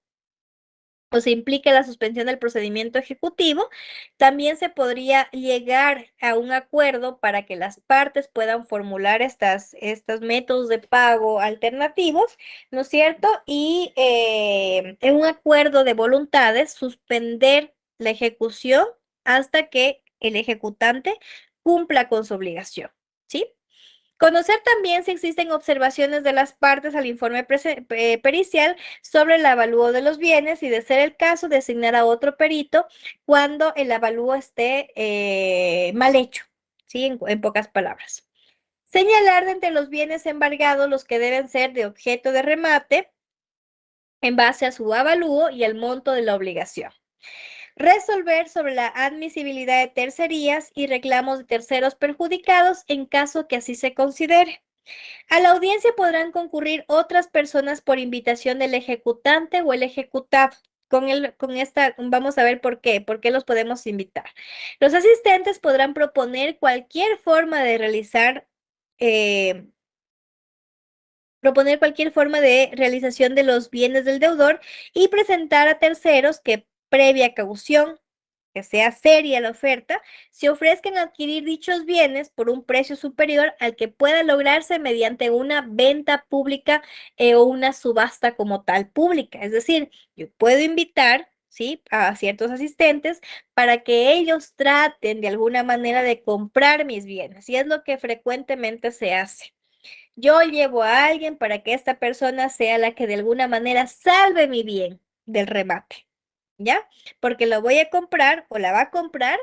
o se implique la suspensión del procedimiento ejecutivo, también se podría llegar a un acuerdo para que las partes puedan formular estos métodos de pago alternativos, ¿no es cierto? Y en un acuerdo de voluntades, suspender la ejecución hasta que el ejecutante cumpla con su obligación, ¿sí? Conocer también si existen observaciones de las partes al informe pericial sobre el avalúo de los bienes y, de ser el caso, designar a otro perito cuando el avalúo esté mal hecho, ¿sí? En pocas palabras. Señalar de entre los bienes embargados los que deben ser de objeto de remate en base a su avalúo y el monto de la obligación. Resolver sobre la admisibilidad de tercerías y reclamos de terceros perjudicados en caso que así se considere. A la audiencia podrán concurrir otras personas por invitación del ejecutante o el ejecutado. Con esta, vamos a ver por qué los podemos invitar. Los asistentes podrán proponer cualquier forma de realización de los bienes del deudor y presentar a terceros que, previa caución, que sea seria la oferta, se ofrezcan a adquirir dichos bienes por un precio superior al que pueda lograrse mediante una venta pública o una subasta como tal pública. Es decir, yo puedo invitar, ¿sí?, a ciertos asistentes para que ellos traten de alguna manera de comprar mis bienes, y es lo que frecuentemente se hace. Yo llevo a alguien para que esta persona sea la que de alguna manera salve mi bien del remate, ¿ya? Porque lo voy a comprar o la va a comprar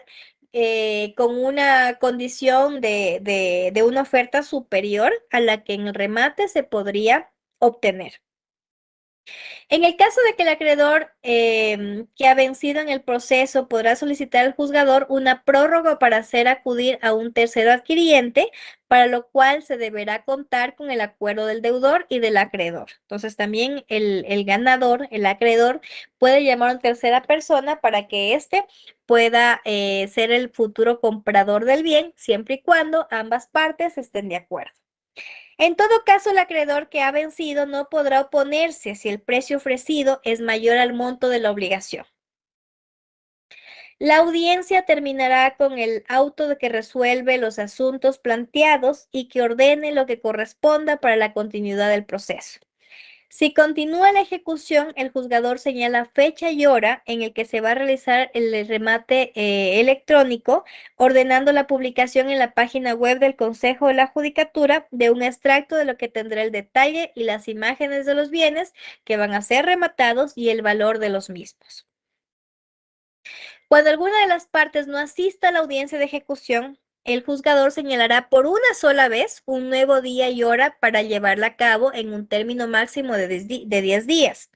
con una condición de una oferta superior a la que en el remate se podría obtener. En el caso de que el acreedor que ha vencido en el proceso podrá solicitar al juzgador una prórroga para hacer acudir a un tercero adquiriente, para lo cual se deberá contar con el acuerdo del deudor y del acreedor. Entonces también el ganador, el acreedor, puede llamar a una tercera persona para que éste pueda ser el futuro comprador del bien, siempre y cuando ambas partes estén de acuerdo. En todo caso, el acreedor que ha vencido no podrá oponerse si el precio ofrecido es mayor al monto de la obligación. La audiencia terminará con el auto de que resuelve los asuntos planteados y que ordene lo que corresponda para la continuidad del proceso. Si continúa la ejecución, el juzgador señala fecha y hora en el que se va a realizar el remate electrónico, ordenando la publicación en la página web del Consejo de la Judicatura de un extracto de lo que tendrá el detalle y las imágenes de los bienes que van a ser rematados y el valor de los mismos. Cuando alguna de las partes no asista a la audiencia de ejecución, el juzgador señalará por una sola vez un nuevo día y hora para llevarla a cabo en un término máximo de 10 días.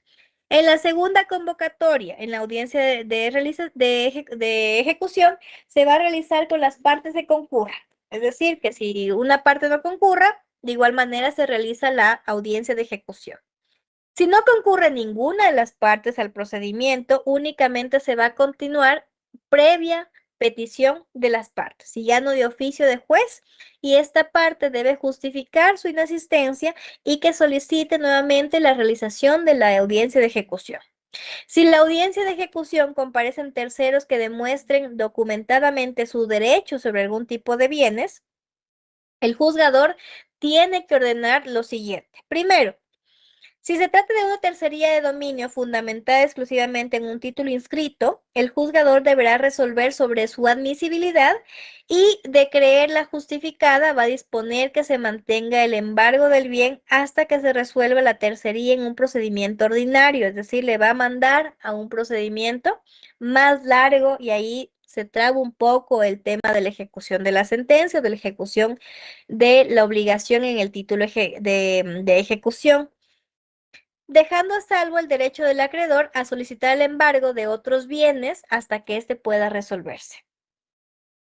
En la segunda convocatoria, en la audiencia de ejecución, se va a realizar con las partes que concurran. Es decir, que si una parte no concurra, de igual manera se realiza la audiencia de ejecución. Si no concurre ninguna de las partes al procedimiento, únicamente se va a continuar previa petición de las partes y ya no de oficio de juez, y esta parte debe justificar su inasistencia y que solicite nuevamente la realización de la audiencia de ejecución. Si en la audiencia de ejecución comparecen terceros que demuestren documentadamente su derecho sobre algún tipo de bienes, el juzgador tiene que ordenar lo siguiente. Primero, si se trata de una tercería de dominio fundamentada exclusivamente en un título inscrito, el juzgador deberá resolver sobre su admisibilidad y, de creerla justificada, va a disponer que se mantenga el embargo del bien hasta que se resuelva la tercería en un procedimiento ordinario, es decir, le va a mandar a un procedimiento más largo, y ahí se traba un poco el tema de la ejecución de la sentencia, de la ejecución de la obligación en el título de ejecución, dejando a salvo el derecho del acreedor a solicitar el embargo de otros bienes hasta que éste pueda resolverse.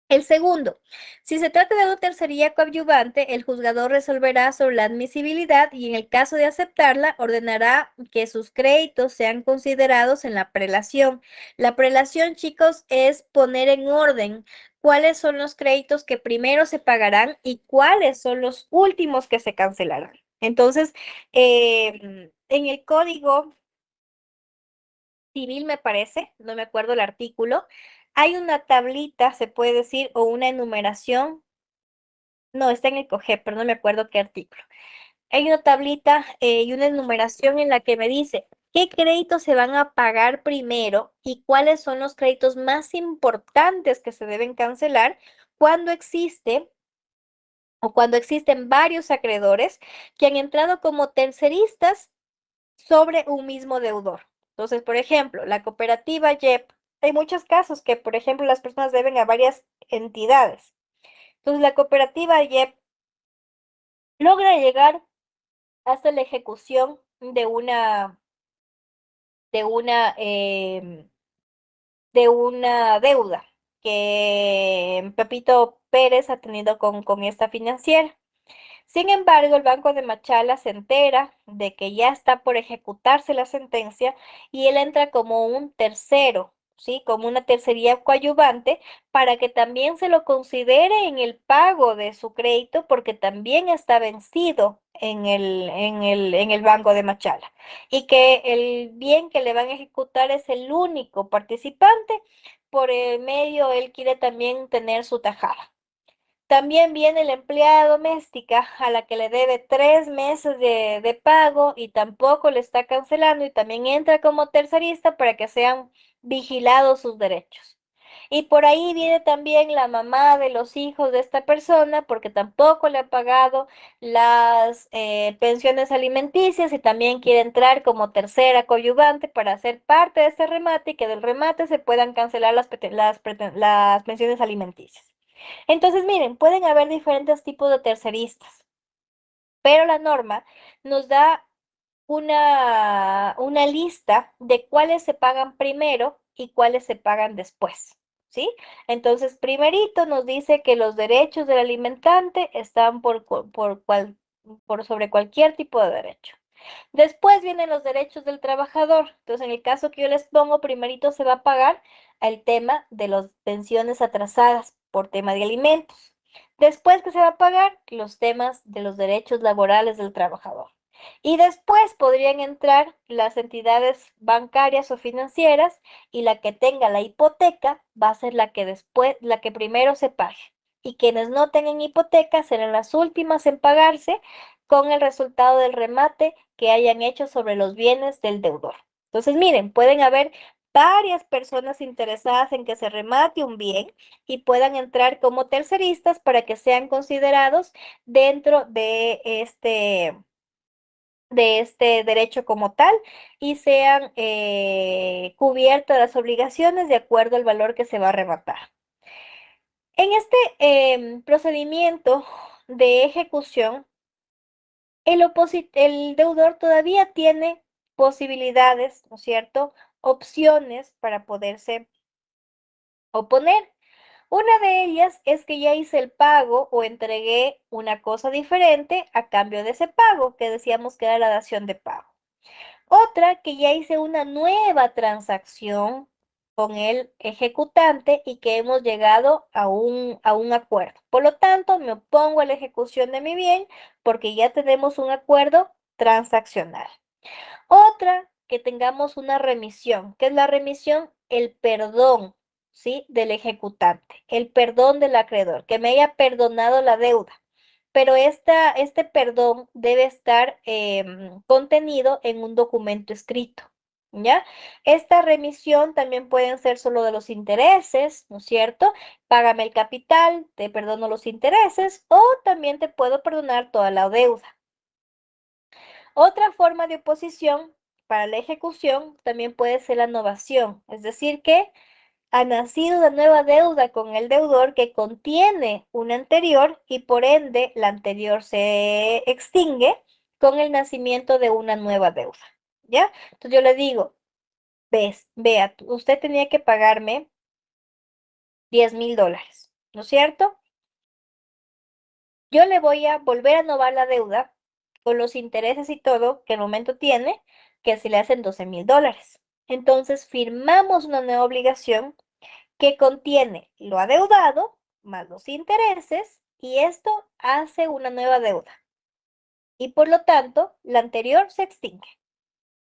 El segundo, si se trata de una tercería coadyuvante, el juzgador resolverá sobre la admisibilidad y, en el caso de aceptarla, ordenará que sus créditos sean considerados en la prelación. La prelación, chicos, es poner en orden cuáles son los créditos que primero se pagarán y cuáles son los últimos que se cancelarán. Entonces, en el Código Civil, me parece, no me acuerdo el artículo, hay una tablita, se puede decir, o una enumeración. No, está en el COGEP, pero no me acuerdo qué artículo. Hay una tablita y una enumeración en la que me dice qué créditos se van a pagar primero y cuáles son los créditos más importantes que se deben cancelar cuando existe o cuando existen varios acreedores que han entrado como terceristas sobre un mismo deudor. Entonces, por ejemplo, la cooperativa YEP, hay muchos casos que, por ejemplo, las personas deben a varias entidades. Entonces, la cooperativa YEP logra llegar hasta la ejecución de una, em, de una deuda que Pepito Pérez ha tenido con esta financiera. Sin embargo, el Banco de Machala se entera de que ya está por ejecutarse la sentencia y él entra como un tercero, ¿sí? Como una tercería coadyuvante para que también se lo considere en el pago de su crédito porque también está vencido en el Banco de Machala y que el bien que le van a ejecutar es el único participante. Por el medio, él quiere también tener su tajada. También viene la empleada doméstica a la que le debe 3 meses de pago y tampoco le está cancelando y también entra como tercerista para que sean vigilados sus derechos. Y por ahí viene también la mamá de los hijos de esta persona porque tampoco le ha pagado las pensiones alimenticias y también quiere entrar como tercera coadyuvante para ser parte de este remate y que del remate se puedan cancelar las pensiones alimenticias. Entonces, miren, pueden haber diferentes tipos de terceristas, pero la norma nos da una lista de cuáles se pagan primero y cuáles se pagan después, ¿sí? Entonces, primerito nos dice que los derechos del alimentante están por sobre cualquier tipo de derecho. Después vienen los derechos del trabajador. Entonces, en el caso que yo les pongo, primerito se va a pagar el tema de las pensiones atrasadas por tema de alimentos. Después que se va a pagar los temas de los derechos laborales del trabajador. Y después podrían entrar las entidades bancarias o financieras y la que tenga la hipoteca va a ser la que después, la que primero se pague. Y quienes no tengan hipoteca serán las últimas en pagarse con el resultado del remate que hayan hecho sobre los bienes del deudor. Entonces, miren, pueden haber varias personas interesadas en que se remate un bien y puedan entrar como terceristas para que sean considerados dentro de este derecho como tal y sean cubiertas las obligaciones de acuerdo al valor que se va a rematar. En este procedimiento de ejecución, el deudor todavía tiene posibilidades, ¿no es cierto? Opciones para poderse oponer. Una de ellas es que ya hice el pago o entregué una cosa diferente a cambio de ese pago, que decíamos que era la dación de pago. Otra, que ya hice una nueva transacción con el ejecutante y que hemos llegado a un acuerdo. Por lo tanto, me opongo a la ejecución de mi bien porque ya tenemos un acuerdo transaccional. Otra, que tengamos una remisión. ¿Qué es la remisión? El perdón, ¿sí? Del ejecutante, el perdón del acreedor, que me haya perdonado la deuda. Pero este perdón debe estar contenido en un documento escrito, ¿ya? Esta remisión también pueden ser solo de los intereses, ¿no es cierto? Págame el capital, te perdono los intereses o también te puedo perdonar toda la deuda. Otra forma de oposición para la ejecución también puede ser la novación, es decir, que ha nacido una nueva deuda con el deudor que contiene una anterior y por ende la anterior se extingue con el nacimiento de una nueva deuda, ¿ya? Entonces yo le digo, vea, usted tenía que pagarme $10,000, ¿no es cierto? Yo le voy a volver a novar la deuda con los intereses y todo que el momento tiene, que se le hacen $12,000. Entonces firmamos una nueva obligación que contiene lo adeudado más los intereses y esto hace una nueva deuda. Y por lo tanto, la anterior se extingue,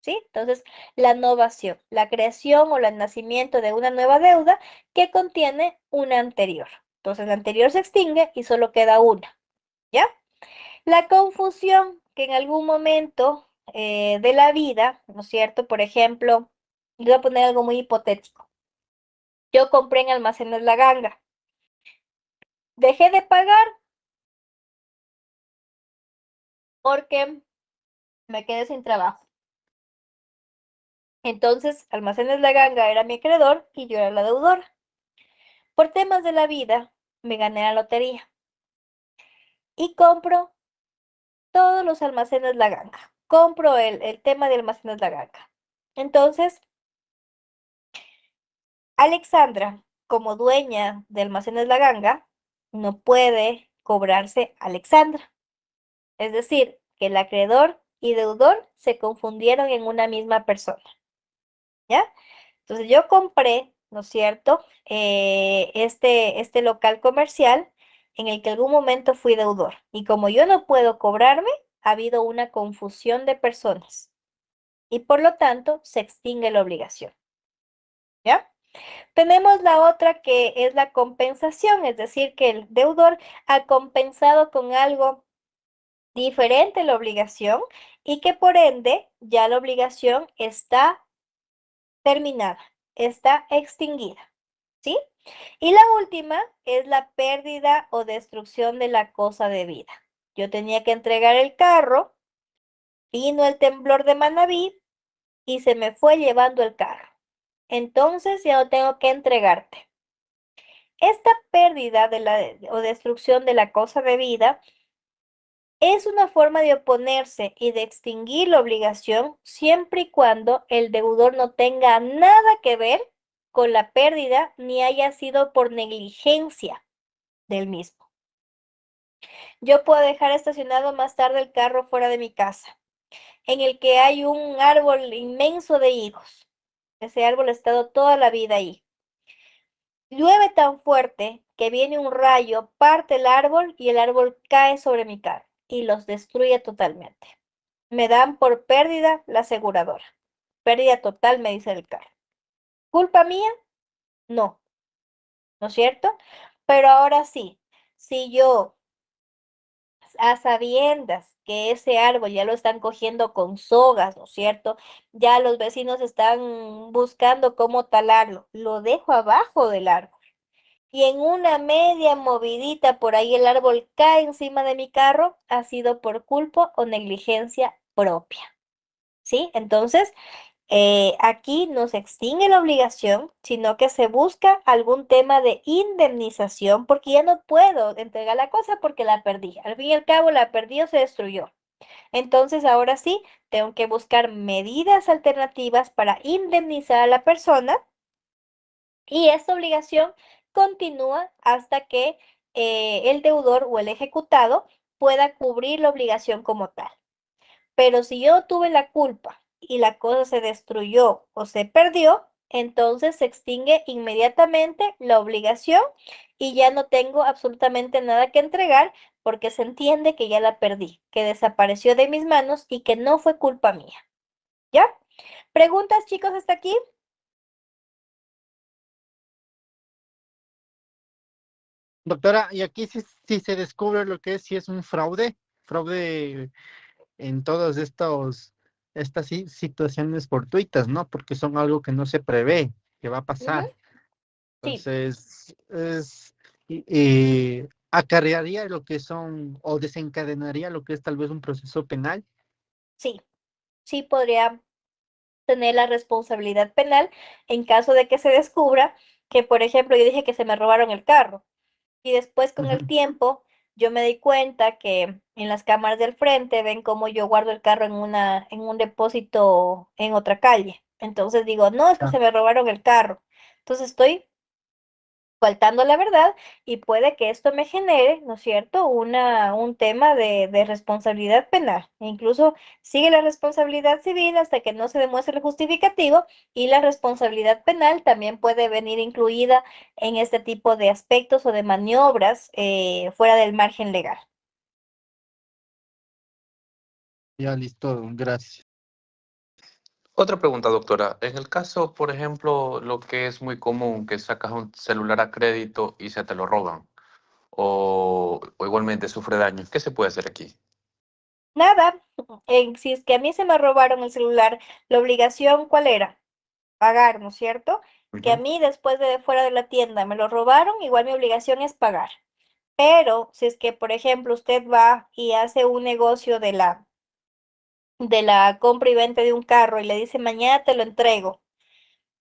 ¿sí? Entonces, la novación, la creación o el nacimiento de una nueva deuda que contiene una anterior. Entonces, la anterior se extingue y solo queda una, ¿ya? La confusión que en algún momento de la vida, ¿no es cierto? Por ejemplo, le voy a poner algo muy hipotético. Yo compré en Almacenes La Ganga. Dejé de pagar porque me quedé sin trabajo. Entonces, Almacenes La Ganga era mi acreedor y yo era la deudora. Por temas de la vida, me gané la lotería y compro todos los almacenes La Ganga. Compro el tema de almacenes La Ganga. Entonces, Alexandra, como dueña de almacenes La Ganga, no puede cobrarse Alexandra. Es decir, que el acreedor y deudor se confundieron en una misma persona. ¿Ya? Entonces yo compré, ¿no es cierto? Este local comercial en el que algún momento fui deudor. Y como yo no puedo cobrarme, ha habido una confusión de personas. Y por lo tanto, se extingue la obligación. ¿Ya? Tenemos la otra que es la compensación, es decir, que el deudor ha compensado con algo diferente la obligación y que por ende ya la obligación está terminada, está extinguida, ¿sí? Y la última es la pérdida o destrucción de la cosa de vida. Yo tenía que entregar el carro, vino el temblor de Manabí y se me fue llevando el carro. Entonces ya no tengo que entregarte. Esta pérdida o destrucción de la cosa de vida es una forma de oponerse y de extinguir la obligación siempre y cuando el deudor no tenga nada que ver con la pérdida ni haya sido por negligencia del mismo. Yo puedo dejar estacionado más tarde el carro fuera de mi casa, en el que hay un árbol inmenso de higos. Ese árbol ha estado toda la vida ahí. Llueve tan fuerte que viene un rayo, parte el árbol y el árbol cae sobre mi carro y los destruye totalmente. Me dan por pérdida la aseguradora. Pérdida total, me dice el carro. ¿Culpa mía? No, ¿no es cierto? Pero ahora sí, si yo a sabiendas que ese árbol ya lo están cogiendo con sogas, ¿no es cierto? Ya los vecinos están buscando cómo talarlo. Lo dejo abajo del árbol. Y en una media movidita por ahí el árbol cae encima de mi carro, ha sido por culpa o negligencia propia. ¿Sí? Entonces, aquí no se extingue la obligación, sino que se busca algún tema de indemnización, porque ya no puedo entregar la cosa porque la perdí. Al fin y al cabo, la perdí o se destruyó. Entonces, ahora sí, tengo que buscar medidas alternativas para indemnizar a la persona y esta obligación continúa hasta que el deudor o el ejecutado pueda cubrir la obligación como tal. Pero si yo tuve la culpa y la cosa se destruyó o se perdió, entonces se extingue inmediatamente la obligación y ya no tengo absolutamente nada que entregar porque se entiende que ya la perdí, que desapareció de mis manos y que no fue culpa mía. ¿Ya? ¿Preguntas, chicos, hasta aquí? Doctora, y aquí sí se descubre lo que es, si es un fraude en todas estas situaciones fortuitas, ¿no? Porque son algo que no se prevé que va a Ujú, pasar. sí, Entonces, acarrearía lo que son, o desencadenaría lo que es tal vez un proceso penal. sí, sí podría tener la responsabilidad penal en caso de que se descubra que, por ejemplo, yo dije que se me robaron el carro. Y después con el Ujú. tiempo yo me di cuenta que en las cámaras del frente ven cómo yo guardo el carro en un depósito en otra calle. Entonces digo, no, es que Ah, se me robaron el carro. Entonces estoy faltando la verdad y puede que esto me genere, ¿no es cierto?, un tema de responsabilidad penal. E incluso sigue la responsabilidad civil hasta que no se demuestre el justificativo y la responsabilidad penal también puede venir incluida en este tipo de aspectos o de maniobras fuera del margen legal. ya listo, gracias. Otra pregunta, doctora. En el caso, por ejemplo, lo que es muy común, que sacas un celular a crédito y se te lo roban, o igualmente sufre daños, ¿qué se puede hacer aquí? Nada, si es que a mí se me robaron el celular, la obligación, ¿cuál era? Pagar, ¿no es cierto? Que a Ujú. mí después de fuera de la tienda me lo robaron, igual mi obligación es pagar. Pero si es que, por ejemplo, usted va y hace un negocio de la compra y venta de un carro y le dice mañana te lo entrego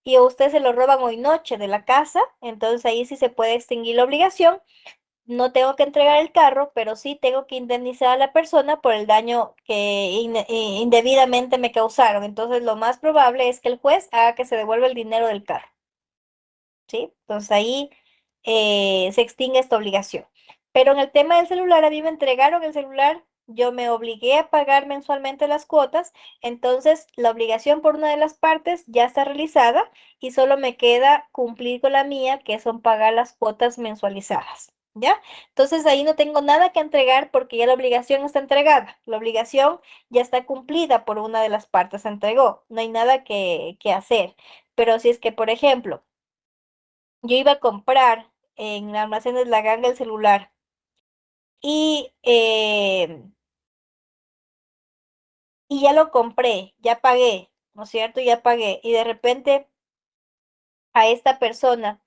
y a usted se lo roban hoy noche de la casa, entonces ahí sí se puede extinguir la obligación, no tengo que entregar el carro, pero sí tengo que indemnizar a la persona por el daño que indebidamente me causaron. Entonces, lo más probable es que el juez haga que se devuelva el dinero del carro, ¿sí? Entonces, ahí se extingue esta obligación. Pero en el tema del celular, a mí me entregaron el celular, yo me obligué a pagar mensualmente las cuotas, entonces la obligación por una de las partes ya está realizada y solo me queda cumplir con la mía, que son pagar las cuotas mensualizadas. ¿Ya? Entonces ahí no tengo nada que entregar porque ya la obligación está entregada. La obligación ya está cumplida por una de las partes, se entregó. No hay nada que hacer. Pero si es que, por ejemplo, yo iba a comprar en Almacenes La Ganga el celular y, y ya lo compré, ya pagué, ¿no es cierto? Ya pagué. Y de repente a esta persona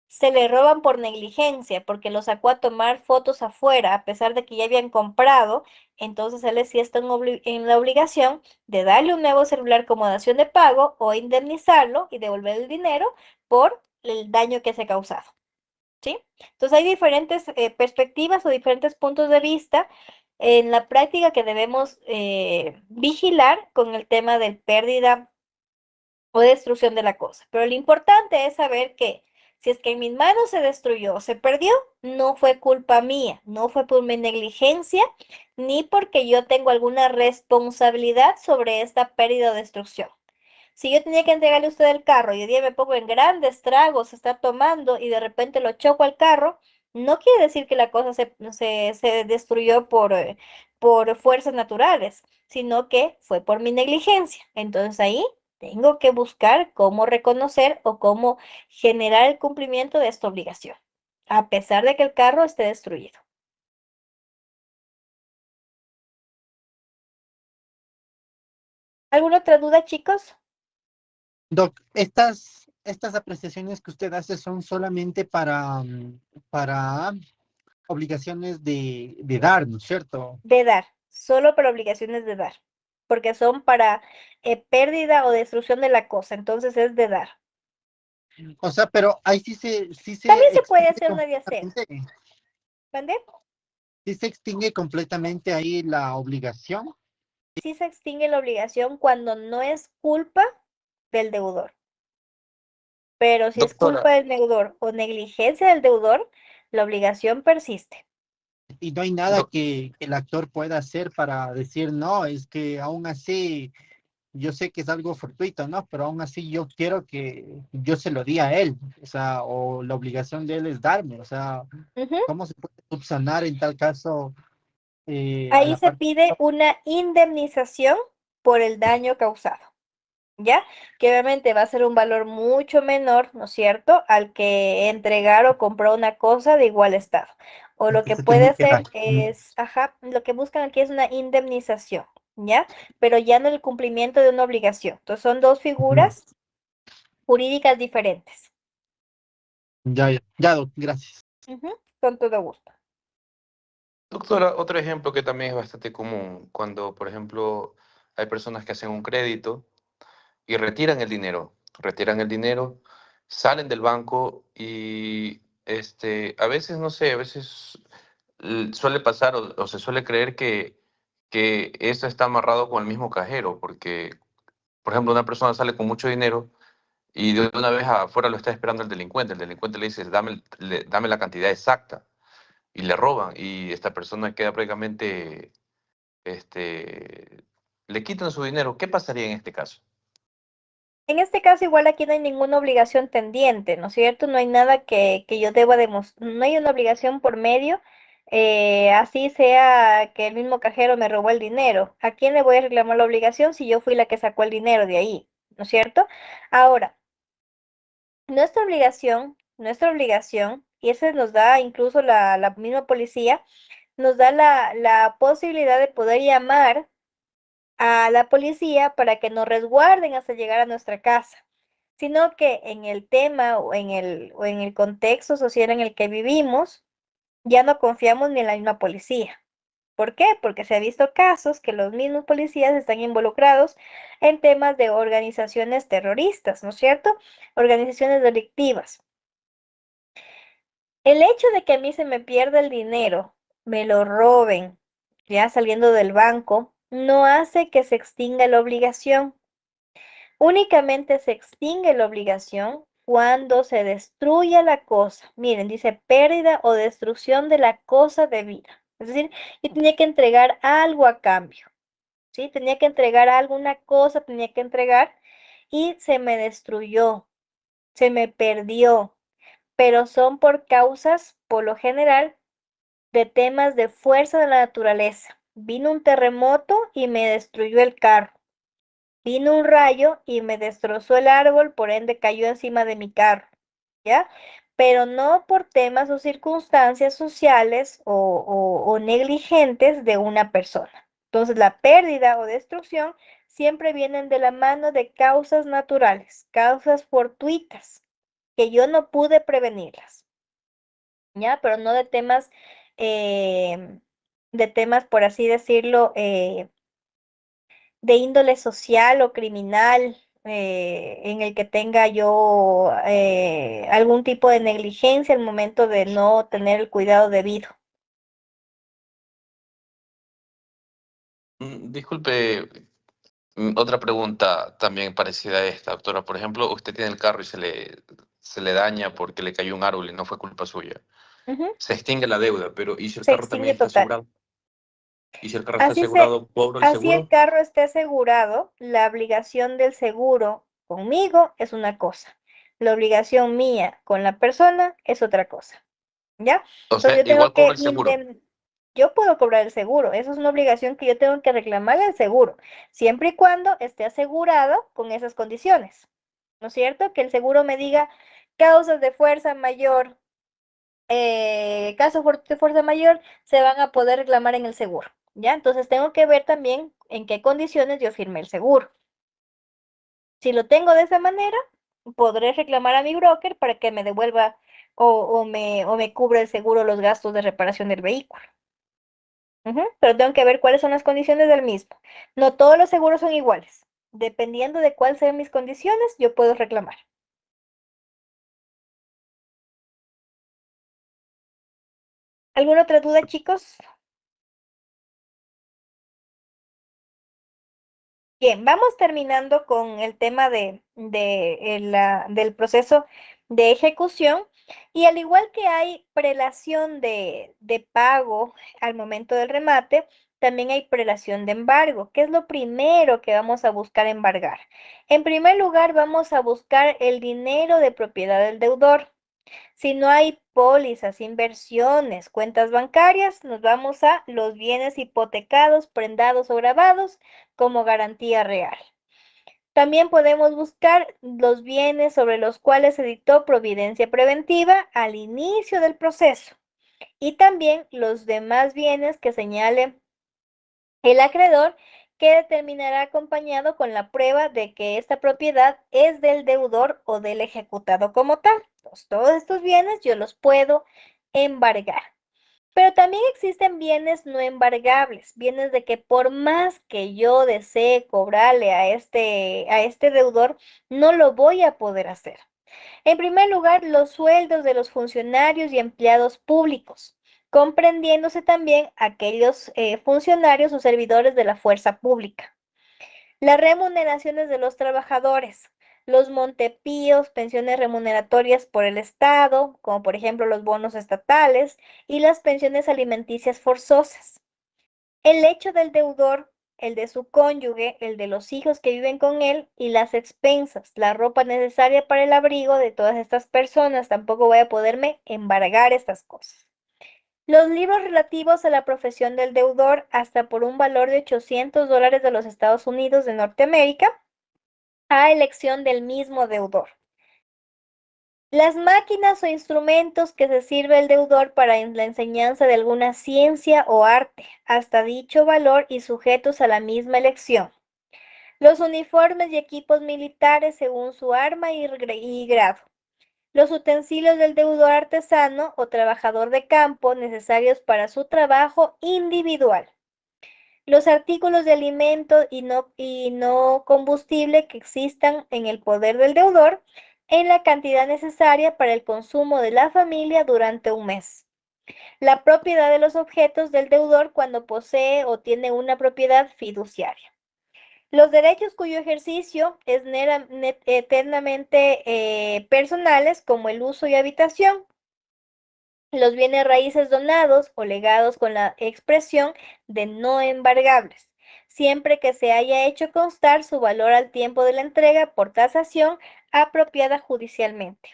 se le roban por negligencia, porque lo sacó a tomar fotos afuera, a pesar de que ya habían comprado, entonces él sí está en la obligación de darle un nuevo celular como dación de pago o indemnizarlo y devolver el dinero por el daño que se ha causado. ¿Sí? Entonces hay diferentes perspectivas o diferentes puntos de vista en la práctica que debemos vigilar con el tema de pérdida o destrucción de la cosa. Pero lo importante es saber que si es que en mis manos se destruyó o se perdió, no fue culpa mía, no fue por mi negligencia, ni porque yo tengo alguna responsabilidad sobre esta pérdida o destrucción. Si yo tenía que entregarle a usted el carro y hoy día me pongo en grandes tragos, se está tomando y de repente lo choco al carro, no quiere decir que la cosa se destruyó por fuerzas naturales, sino que fue por mi negligencia. Entonces ahí tengo que buscar cómo reconocer o cómo generar el cumplimiento de esta obligación, a pesar de que el carro esté destruido. ¿Alguna otra duda, chicos? Doc, estas apreciaciones que usted hace son solamente para obligaciones de dar, ¿no es cierto? De dar, solo para obligaciones de dar, porque son para pérdida o destrucción de la cosa, entonces es de dar. O sea, pero ahí sí También se se puede extingue hacer una de hacer, completamente, ¿vale? sí se extingue completamente ahí la obligación. Sí se extingue la obligación cuando no es culpa del deudor, pero si es culpa Doctora, del deudor o negligencia del deudor, la obligación persiste. Y no hay nada doc- que el actor pueda hacer para decir, no, es que aún así, yo sé que es algo fortuito, ¿no? Pero aún así yo quiero que yo se lo di a él, o sea, o la obligación de él es darme, o sea, Ujú. ¿cómo se puede subsanar en tal caso a Ahí la se parte? pide una indemnización por el daño causado. ¿Ya? Que obviamente va a ser un valor mucho menor, ¿no es cierto?, al que entregar o comprar una cosa de igual estado. O lo Que que se puede tiene que dar? hacer es, ajá, lo que buscan aquí es una indemnización, ¿ya? Pero ya no el cumplimiento de una obligación. Entonces son dos Ujú. figuras jurídicas diferentes. Ya, gracias. Ujú. Con todo gusto. doctora, otro ejemplo que también es bastante común, cuando, por ejemplo, hay personas que hacen un crédito y retiran el dinero, salen del banco y a veces, no sé, a veces suele pasar o se suele creer que eso está amarrado con el mismo cajero, porque, por ejemplo, una persona sale con mucho dinero y de una vez afuera lo está esperando el delincuente le dice, dame la cantidad exacta y le roban y esta persona queda prácticamente, este, le quitan su dinero. ¿Qué pasaría en este caso? En este caso, igual aquí no hay ninguna obligación pendiente, ¿no es cierto? No hay nada que yo deba demostrar, no hay una obligación por medio, así sea que el mismo cajero me robó el dinero. ¿A quién le voy a reclamar la obligación si yo fui la que sacó el dinero de ahí? ¿No es cierto? Ahora, nuestra obligación, y eso nos da incluso la misma policía, nos da la posibilidad de poder llamar a la policía para que nos resguarden hasta llegar a nuestra casa, sino que en el tema o en el contexto social en el que vivimos, ya no confiamos ni en la misma policía. ¿Por qué? Porque se ha visto casos que los mismos policías están involucrados en temas de organizaciones terroristas, ¿no es cierto? Organizaciones delictivas. El hecho de que a mí se me pierda el dinero, me lo roben, ya saliendo del banco, no hace que se extinga la obligación. Únicamente se extingue la obligación cuando se destruya la cosa. Miren, dice pérdida o destrucción de la cosa debida. Es decir, yo tenía que entregar algo a cambio, ¿sí? Tenía que entregar alguna cosa, tenía que entregar y se me destruyó, se me perdió, pero son por causas, por lo general, de temas de fuerza de la naturaleza. Vino un terremoto y me destruyó el carro. Vino un rayo y me destrozó el árbol, por ende cayó encima de mi carro, ¿ya? Pero no por temas o circunstancias sociales o negligentes de una persona. Entonces, la pérdida o destrucción siempre vienen de la mano de causas naturales, causas fortuitas, que yo no pude prevenirlas, ¿ya? Pero no de temas, por así decirlo, de índole social o criminal, en el que tenga yo algún tipo de negligencia al momento de no tener el cuidado debido. Disculpe, otra pregunta también parecida a esta, doctora. Por ejemplo, usted tiene el carro y se le daña porque le cayó un árbol y no fue culpa suya. Ujú. Se extingue la deuda, pero ¿y si el Se carro extingue también está total. asegurado? ¿Y si el carro está Así se, asegurado, cobro el así el seguro? carro esté asegurado, la obligación del seguro conmigo es una cosa, la obligación mía con la persona es otra cosa, ¿ya? O Entonces sea, yo tengo igual cobra que el seguro. yo puedo cobrar el seguro, eso es una obligación que yo tengo que reclamarle al seguro, siempre y cuando esté asegurado con esas condiciones, ¿no es cierto? Que el seguro me diga causas de fuerza mayor, casos de fuerza mayor se van a poder reclamar en el seguro, ¿ya? Entonces tengo que ver también en qué condiciones yo firmé el seguro. Si lo tengo de esa manera, podré reclamar a mi broker para que me devuelva o me cubra el seguro los gastos de reparación del vehículo. Ujú. Pero tengo que ver cuáles son las condiciones del mismo. No todos los seguros son iguales. Dependiendo de cuáles sean mis condiciones, yo puedo reclamar. ¿Alguna otra duda, chicos? Bien, vamos terminando con el tema del proceso de ejecución. Y al igual que hay prelación de pago al momento del remate, también hay prelación de embargo. ¿Qué es lo primero que vamos a buscar embargar? En primer lugar, vamos a buscar el dinero de propiedad del deudor. Si no hay pólizas, inversiones, cuentas bancarias, nos vamos a los bienes hipotecados, prendados o grabados como garantía real. También podemos buscar los bienes sobre los cuales se dictó providencia preventiva al inicio del proceso y también los demás bienes que señale el acreedor, que determinará acompañado con la prueba de que esta propiedad es del deudor o del ejecutado como tal. Entonces, todos estos bienes yo los puedo embargar. Pero también existen bienes no embargables, bienes de que por más que yo desee cobrarle a este deudor, no lo voy a poder hacer. En primer lugar, los sueldos de los funcionarios y empleados públicos, comprendiéndose también aquellos funcionarios o servidores de la fuerza pública. Las remuneraciones de los trabajadores, los montepíos, pensiones remuneratorias por el Estado, como por ejemplo los bonos estatales, y las pensiones alimenticias forzosas. El hecho del deudor, el de su cónyuge, el de los hijos que viven con él y las expensas, la ropa necesaria para el abrigo de todas estas personas, tampoco voy a poderme embargar estas cosas. Los libros relativos a la profesión del deudor hasta por un valor de $800 de los Estados Unidos de Norteamérica a elección del mismo deudor. Las máquinas o instrumentos que se sirve el deudor para la enseñanza de alguna ciencia o arte, hasta dicho valor y sujetos a la misma elección. Los uniformes y equipos militares según su arma y grado. Los utensilios del deudor artesano o trabajador de campo necesarios para su trabajo individual. Los artículos de alimento y no combustible que existan en el poder del deudor en la cantidad necesaria para el consumo de la familia durante un mes. La propiedad de los objetos del deudor cuando posee o tiene una propiedad fiduciaria. Los derechos cuyo ejercicio es eternamente personales, como el uso y habitación. Los bienes raíces donados o legados con la expresión de no embargables, siempre que se haya hecho constar su valor al tiempo de la entrega por tasación apropiada judicialmente.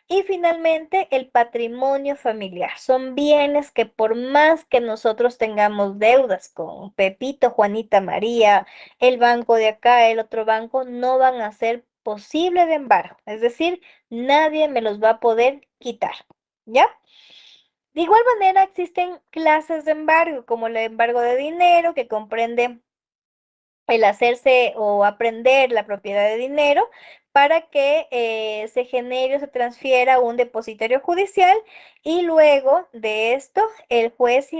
Y finalmente, el patrimonio familiar. Son bienes que por más que nosotros tengamos deudas con Pepito, Juanita, María, el banco de acá, el otro banco, no van a ser posible de embargo. Es decir, nadie me los va a poder quitar. ¿Ya? De igual manera, existen clases de embargo, como el embargo de dinero, que comprende el hacerse o aprender la propiedad de dinero para que se genere o se transfiera a un depositario judicial, y luego de esto el juez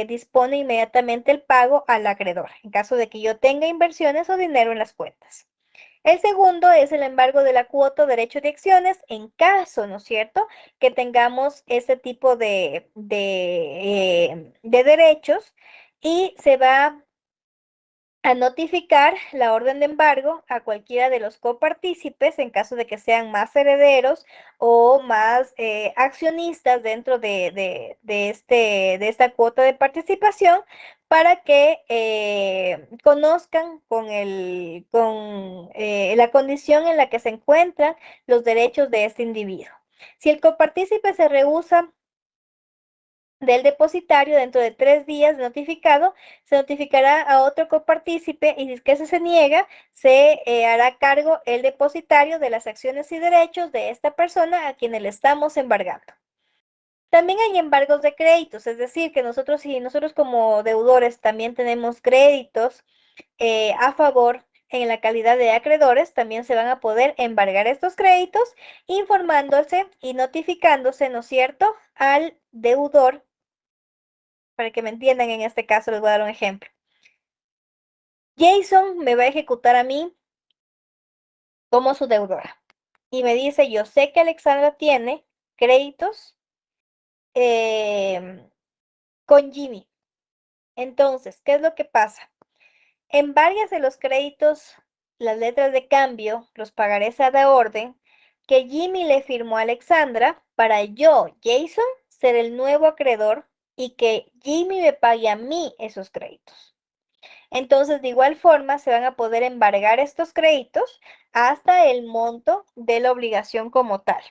dispone inmediatamente el pago al acreedor, en caso de que yo tenga inversiones o dinero en las cuentas. El segundo es el embargo de la cuota o derecho de acciones en caso, ¿no es cierto?, que tengamos este tipo de derechos, y se va a notificar la orden de embargo a cualquiera de los copartícipes en caso de que sean más herederos o más accionistas dentro de esta cuota de participación, para que conozcan con la condición en la que se encuentran los derechos de este individuo. Si el copartícipe se rehúsa del depositario dentro de 3 días de notificado, se notificará a otro copartícipe, y si es que se niega, se hará cargo el depositario de las acciones y derechos de esta persona a quien le estamos embargando. También hay embargos de créditos, es decir, que si nosotros como deudores también tenemos créditos a favor en la calidad de acreedores, también se van a poder embargar estos créditos, informándose y notificándose, ¿no es cierto?, al deudor. Para que me entiendan, en este caso les voy a dar un ejemplo. Jason me va a ejecutar a mí como su deudora y me dice: yo sé que Alexandra tiene créditos con Jimmy. Entonces, ¿qué es lo que pasa? En varias de los créditos, las letras de cambio, los pagarés a la orden que Jimmy le firmó a Alexandra, para yo, Jason, ser el nuevo acreedor y que Jimmy me pague a mí esos créditos. Entonces, de igual forma, se van a poder embargar estos créditos hasta el monto de la obligación como tal.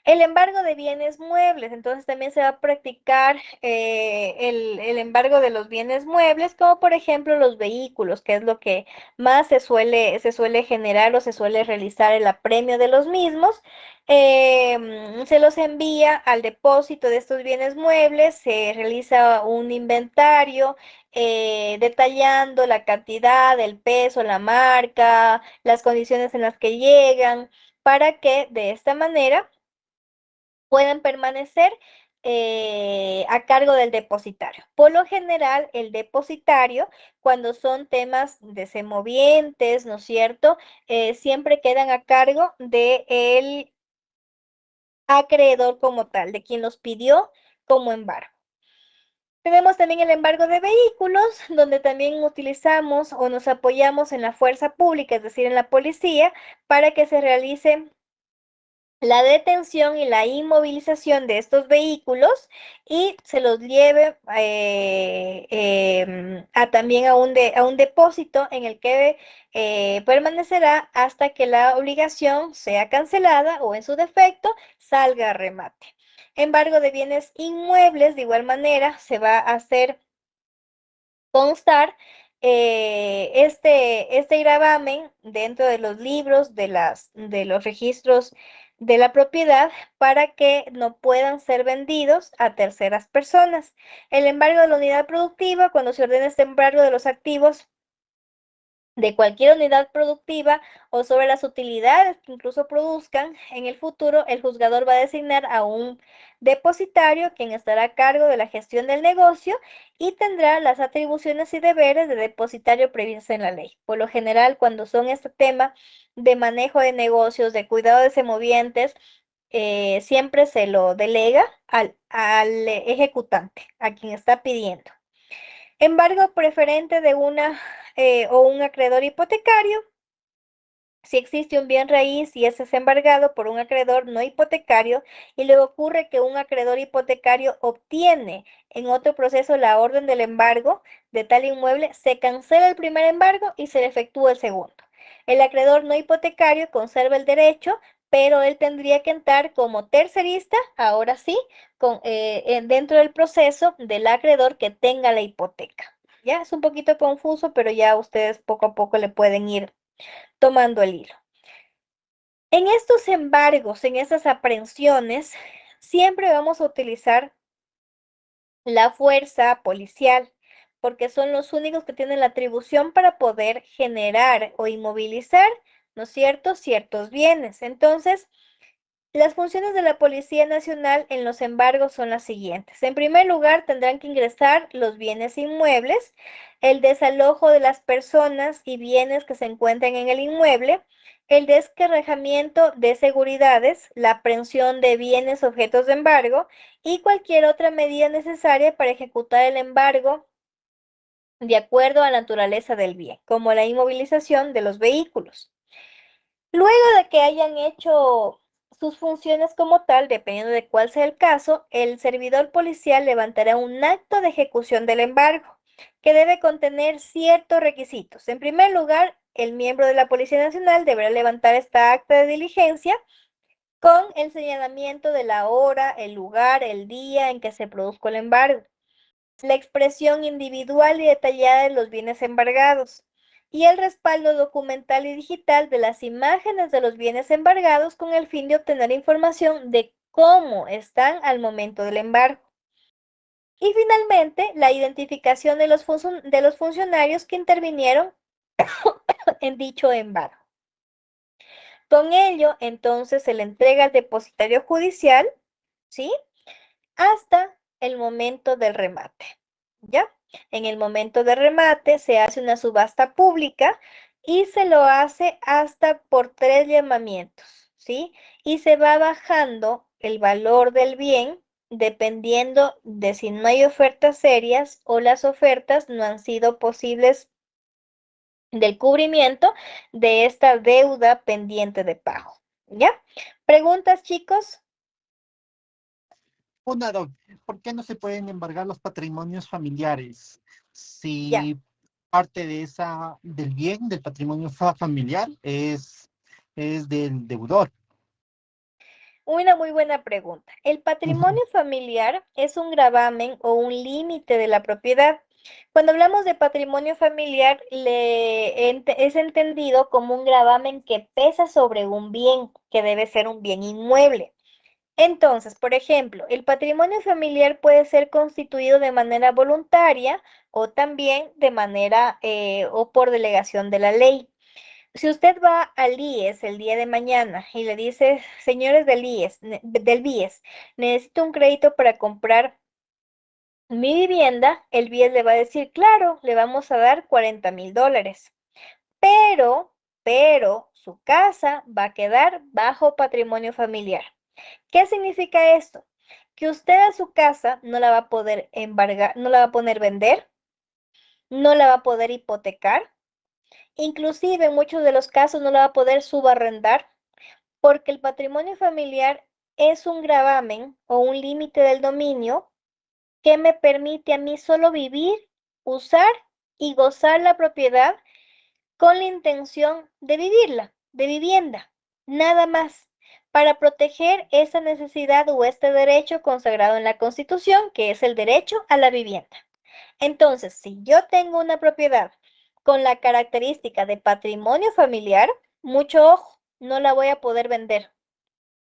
El embargo de bienes muebles, entonces también se va a practicar el embargo de los bienes muebles, como por ejemplo los vehículos, que es lo que más se suele generar o se suele realizar el apremio de los mismos. Se los envía al depósito de estos bienes muebles, se realiza un inventario detallando la cantidad, el peso, la marca, las condiciones en las que llegan, para que de esta manera pueden permanecer a cargo del depositario. Por lo general, el depositario, cuando son temas de semovientes, ¿no es cierto?, siempre quedan a cargo del acreedor como tal, de quien los pidió como embargo. Tenemos también el embargo de vehículos, donde también utilizamos o nos apoyamos en la fuerza pública, es decir, en la policía, para que se realice la detención y la inmovilización de estos vehículos y se los lleve también a un depósito en el que permanecerá hasta que la obligación sea cancelada o, en su defecto, salga a remate. Embargo de bienes inmuebles, de igual manera, se va a hacer constar este gravamen dentro de los libros de los registros de la propiedad, para que no puedan ser vendidos a terceras personas. El embargo de la unidad productiva, cuando se ordena este embargo de los activos de cualquier unidad productiva o sobre las utilidades que incluso produzcan, en el futuro el juzgador va a designar a un depositario quien estará a cargo de la gestión del negocio y tendrá las atribuciones y deberes de depositario previstos en la ley. Por lo general, cuando son este tema de manejo de negocios, de cuidado de semovientes, siempre se lo delega al ejecutante, a quien está pidiendo. Embargo preferente de una o un acreedor hipotecario, si existe un bien raíz y ese es embargado por un acreedor no hipotecario y luego ocurre que un acreedor hipotecario obtiene en otro proceso la orden del embargo de tal inmueble, se cancela el primer embargo y se le efectúa el segundo. El acreedor no hipotecario conserva el derecho, pero él tendría que entrar como tercerista, ahora sí, dentro del proceso del acreedor que tenga la hipoteca. Ya es un poquito confuso, pero ya ustedes poco a poco le pueden ir tomando el hilo. En estos embargos, en estas aprehensiones, siempre vamos a utilizar la fuerza policial, porque son los únicos que tienen la atribución para poder generar o inmovilizar, ¿no es cierto?, ciertos bienes. Entonces, las funciones de la Policía Nacional en los embargos son las siguientes. En primer lugar, tendrán que ingresar los bienes inmuebles, el desalojo de las personas y bienes que se encuentren en el inmueble, el desquebrajamiento de seguridades, la aprehensión de bienes objetos de embargo y cualquier otra medida necesaria para ejecutar el embargo de acuerdo a la naturaleza del bien, como la inmovilización de los vehículos. Luego de que hayan hecho sus funciones como tal, dependiendo de cuál sea el caso, el servidor policial levantará un acto de ejecución del embargo, que debe contener ciertos requisitos. En primer lugar, el miembro de la Policía Nacional deberá levantar esta acta de diligencia con el señalamiento de la hora, el lugar, el día en que se produjo el embargo, la expresión individual y detallada de los bienes embargados y el respaldo documental y digital de las imágenes de los bienes embargados con el fin de obtener información de cómo están al momento del embargo. Y finalmente, la identificación de los funcionarios que intervinieron en dicho embargo. Con ello, entonces, se le entrega al depositario judicial, ¿sí?, hasta el momento del remate, ¿ya? En el momento de remate se hace una subasta pública y se lo hace hasta por 3 llamamientos, ¿sí? Y se va bajando el valor del bien dependiendo de si no hay ofertas serias o las ofertas no han sido posibles del cubrimiento de esta deuda pendiente de pago, ¿ya? ¿Preguntas, chicos? Una, doc, ¿por qué no se pueden embargar los patrimonios familiares? Ya. Si parte de del bien, del patrimonio familiar, es del deudor. Una muy buena pregunta. El patrimonio familiar es un gravamen o un límite de la propiedad. Cuando hablamos de patrimonio familiar, es entendido como un gravamen que pesa sobre un bien, que debe ser un bien inmueble. Entonces, por ejemplo, el patrimonio familiar puede ser constituido de manera voluntaria o también de manera o por delegación de la ley. Si usted va al IES el día de mañana y le dice, señores del BIES, necesito un crédito para comprar mi vivienda, el BIES le va a decir, claro, le vamos a dar $40,000, pero, su casa va a quedar bajo patrimonio familiar. ¿Qué significa esto? Que usted a su casa no la va a poder embargar, no la va a poder vender, no la va a poder hipotecar, inclusive en muchos de los casos no la va a poder subarrendar, porque el patrimonio familiar es un gravamen o un límite del dominio que me permite a mí solo vivir, usar y gozar la propiedad con la intención de vivirla, de vivienda, nada más, para proteger esa necesidad o este derecho consagrado en la Constitución, que es el derecho a la vivienda. Entonces, si yo tengo una propiedad con la característica de patrimonio familiar, mucho ojo, no la voy a poder vender,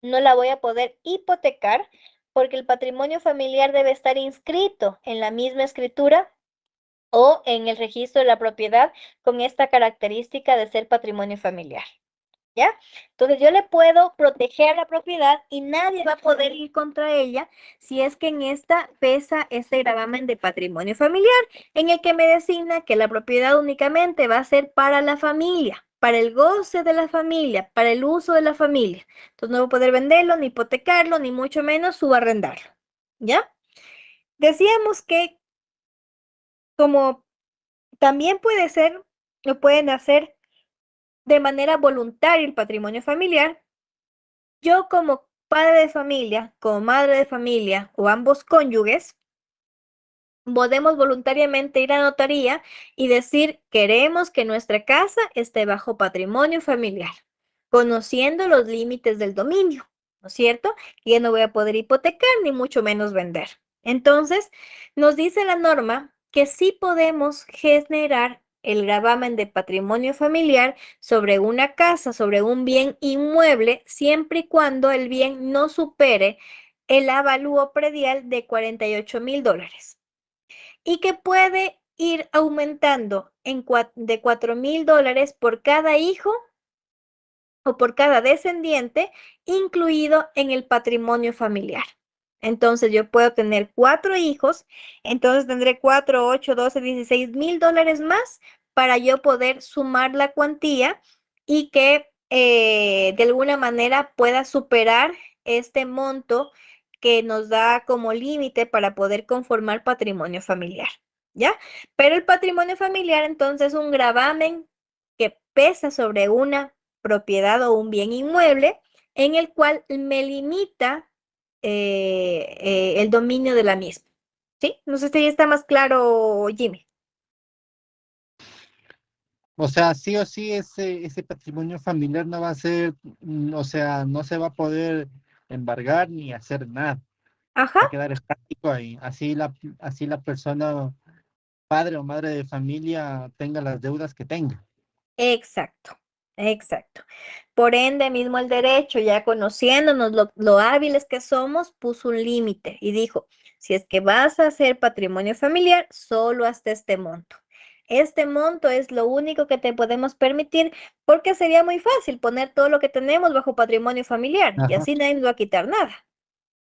no la voy a poder hipotecar porque el patrimonio familiar debe estar inscrito en la misma escritura o en el registro de la propiedad con esta característica de ser patrimonio familiar. ¿Ya? Entonces yo le puedo proteger la propiedad y nadie va a poder ir contra ella si es que en esta pesa este gravamen de patrimonio familiar, en el que me designa que la propiedad únicamente va a ser para la familia, para el goce de la familia, para el uso de la familia. Entonces no voy a poder venderlo, ni hipotecarlo, ni mucho menos subarrendarlo. ¿Ya? Decíamos que como también puede ser, lo pueden hacer de manera voluntaria el patrimonio familiar, yo como padre de familia, como madre de familia o ambos cónyuges, podemos voluntariamente ir a notaría y decir, queremos que nuestra casa esté bajo patrimonio familiar, conociendo los límites del dominio, ¿no es cierto? Y ya no voy a poder hipotecar ni mucho menos vender. Entonces, nos dice la norma que sí podemos generar el gravamen de patrimonio familiar sobre una casa, sobre un bien inmueble, siempre y cuando el bien no supere el avalúo predial de $48,000 y que puede ir aumentando de $4,000 por cada hijo o por cada descendiente incluido en el patrimonio familiar. Entonces yo puedo tener 4 hijos, entonces tendré 4, 8, 12, $16,000 más para yo poder sumar la cuantía y que de alguna manera pueda superar este monto que nos da como límite para poder conformar patrimonio familiar, ¿ya? Pero el patrimonio familiar entonces es un gravamen que pesa sobre una propiedad o un bien inmueble en el cual me limita el dominio de la misma. ¿Sí? No sé si ya está más claro, Jimmy. O sea, sí o sí, ese patrimonio familiar no va a ser, o sea, no se va a poder embargar ni hacer nada. Ajá, Va a quedar estático ahí. Así la persona, padre o madre de familia, tenga las deudas que tenga. exacto, exacto. Por ende, mismo el derecho, ya conociéndonos lo hábiles que somos, puso un límite y dijo, si es que vas a hacer patrimonio familiar, solo hasta este monto. Este monto es lo único que te podemos permitir porque sería muy fácil poner todo lo que tenemos bajo patrimonio familiar y Ajá, así nadie nos va a quitar nada.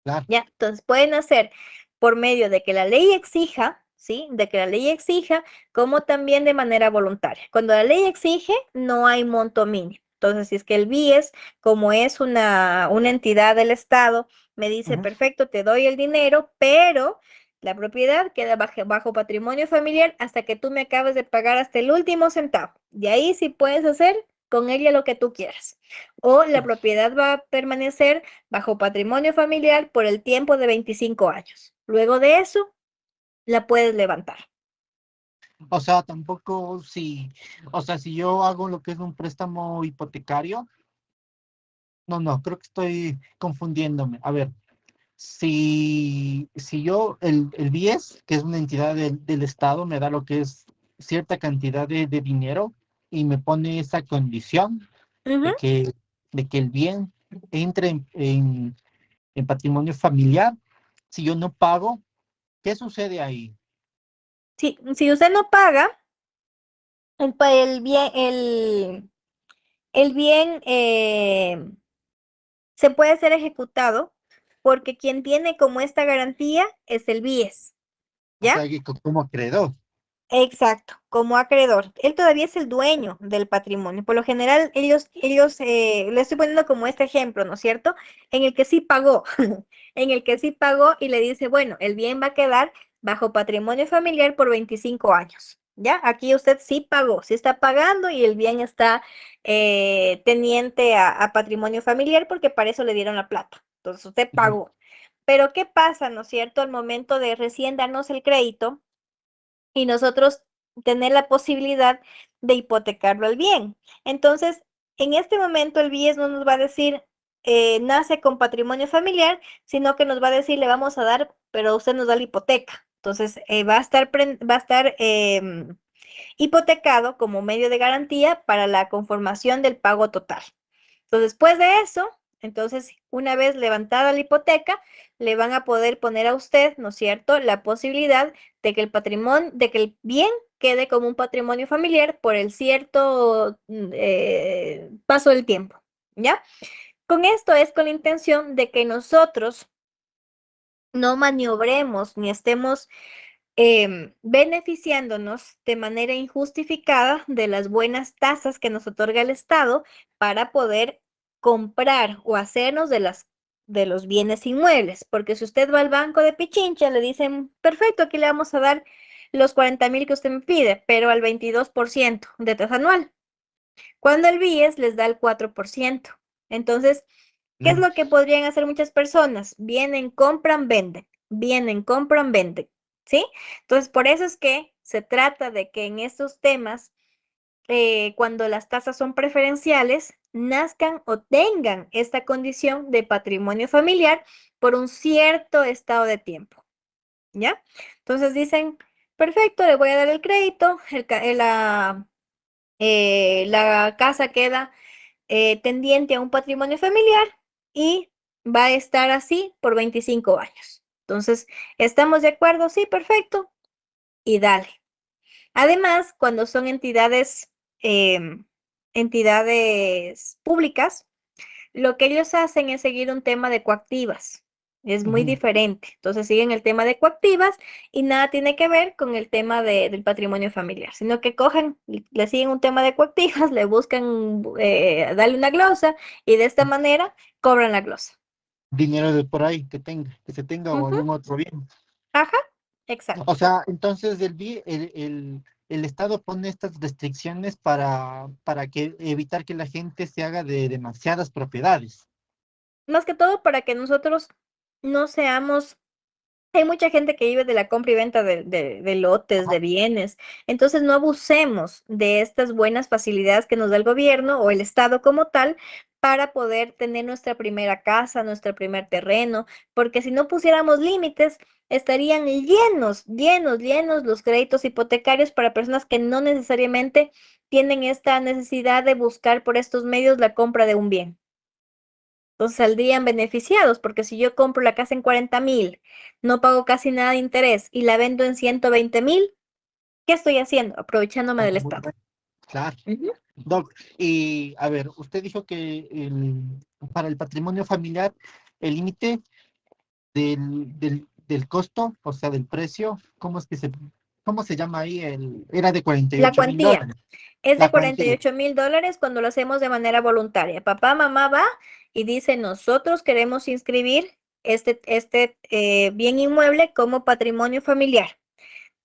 claro. Ya, entonces pueden hacer por medio de que la ley exija, ¿sí? De que la ley exija, como también de manera voluntaria. Cuando la ley exige, no hay monto mínimo. Entonces, si es que el BIES, como es una entidad del Estado, me dice, Ujú. perfecto, te doy el dinero, pero la propiedad queda bajo patrimonio familiar hasta que tú me acabes de pagar hasta el último centavo. Y ahí sí puedes hacer con ella lo que tú quieras. O la propiedad va a permanecer bajo patrimonio familiar por el tiempo de 25 años. Luego de eso, la puedes levantar. O sea, tampoco si, o sea, si yo hago lo que es un préstamo hipotecario, no, creo que estoy confundiéndome. A ver, si yo, el BIES, que es una entidad del Estado, me da lo que es cierta cantidad de dinero y me pone esa condición Ujú. de que, de que el bien entre en patrimonio familiar, si yo no pago, ¿qué sucede ahí? Si usted no paga, el bien se puede ser ejecutado porque quien tiene como esta garantía es el BIES, O ¿ya? sea, que como acreedor. Exacto, como acreedor. Él todavía es el dueño del patrimonio. Por lo general, le estoy poniendo como este ejemplo, ¿no es cierto? En el que sí pagó, en el que sí pagó y le dice, bueno, el bien va a quedar bajo patrimonio familiar por 25 años. ¿Ya? Aquí usted sí pagó, sí está pagando y el bien está teniente a patrimonio familiar porque para eso le dieron la plata. Entonces usted Ujú. pagó. Pero ¿qué pasa, no es cierto? Al momento de recién darnos el crédito y nosotros tener la posibilidad de hipotecarlo al bien. Entonces, en este momento el BIES no nos va a decir, nace con patrimonio familiar, sino que nos va a decir, le vamos a dar, pero usted nos da la hipoteca. Entonces, va a estar hipotecado como medio de garantía para la conformación del pago total. Entonces, después de eso, Entonces, una vez levantada la hipoteca, le van a poder poner a usted, ¿no es cierto?, la posibilidad de que el patrimonio, de que el bien quede como un patrimonio familiar por el cierto paso del tiempo, ¿ya? Con esto es con la intención de que nosotros no maniobremos ni estemos beneficiándonos de manera injustificada de las buenas tasas que nos otorga el Estado para poder comprar o hacernos de los bienes inmuebles. Porque si usted va al banco de Pichincha, le dicen, perfecto, aquí le vamos a dar los 40.000 que usted me pide, pero al 22% de tasa anual. Cuando el BIES les da el 4%. Entonces, ¿qué es lo que podrían hacer muchas personas? Vienen, compran, venden. Vienen, compran, venden. ¿Sí? Entonces, por eso es que se trata de que en estos temas, cuando las tasas son preferenciales, nazcan o tengan esta condición de patrimonio familiar por un cierto estado de tiempo. ¿Ya? Entonces dicen, perfecto, le voy a dar el crédito, la casa queda tendiente a un patrimonio familiar y va a estar así por 25 años. Entonces, ¿estamos de acuerdo? Sí, perfecto. Y dale. Además, cuando son entidades públicas, lo que ellos hacen es seguir un tema de coactivas. Es muy diferente. Entonces siguen el tema de coactivas y nada tiene que ver con el tema del patrimonio familiar, sino que cogen, le siguen un tema de coactivas, le buscan darle una glosa y de esta manera cobran la glosa. Dinero de por ahí que se tenga o Ujú. algún otro bien. Ajá, exacto. O sea, entonces el Estado pone estas restricciones para que evitar que la gente se haga de demasiadas propiedades. Más que todo para que nosotros no seamos. Hay mucha gente que vive de la compra y venta de lotes, Ajá. de bienes. Entonces, no abusemos de estas buenas facilidades que nos da el gobierno o el Estado como tal para poder tener nuestra primera casa, nuestro primer terreno, porque si no pusiéramos límites, estarían llenos, llenos, llenos los créditos hipotecarios para personas que no necesariamente tienen esta necesidad de buscar por estos medios la compra de un bien. Entonces saldrían beneficiados, porque si yo compro la casa en 40.000, no pago casi nada de interés y la vendo en 120.000, ¿qué estoy haciendo? Aprovechándome del Muy Estado. bueno. Claro. Ujú. Doc, y a ver, usted dijo que para el patrimonio familiar, el límite del costo, o sea, del precio, cómo se llama ahí? Era de cuarenta y La ocho mil cuantía dólares. es de La 48 cuantía. mil dólares cuando lo hacemos de manera voluntaria. Papá, mamá va y dice, nosotros queremos inscribir este bien inmueble como patrimonio familiar.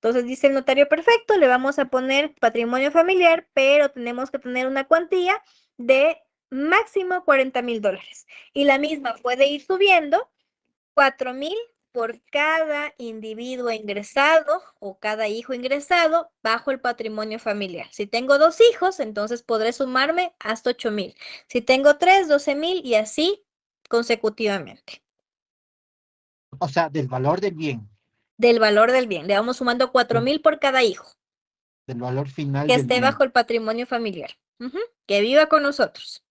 Entonces dice el notario, perfecto, le vamos a poner patrimonio familiar, pero tenemos que tener una cuantía de máximo 40.000 dólares. Y la misma puede ir subiendo 4.000 por cada individuo ingresado o cada hijo ingresado bajo el patrimonio familiar. Si tengo 2 hijos, entonces podré sumarme hasta 8.000. Si tengo 3, 12.000 y así consecutivamente. O sea, del valor del bien, Del valor del bien. Le vamos sumando 4.000 por cada hijo del valor final que del esté bien. bajo el patrimonio familiar. Ujú. Que viva con nosotros,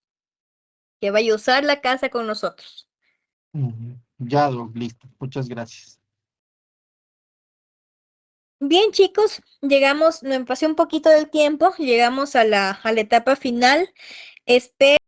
que vaya a usar la casa con nosotros. Ya, Doc, listo. Muchas gracias. Bien, chicos, llegamos, me pasé un poquito del tiempo, llegamos a la etapa final. Espero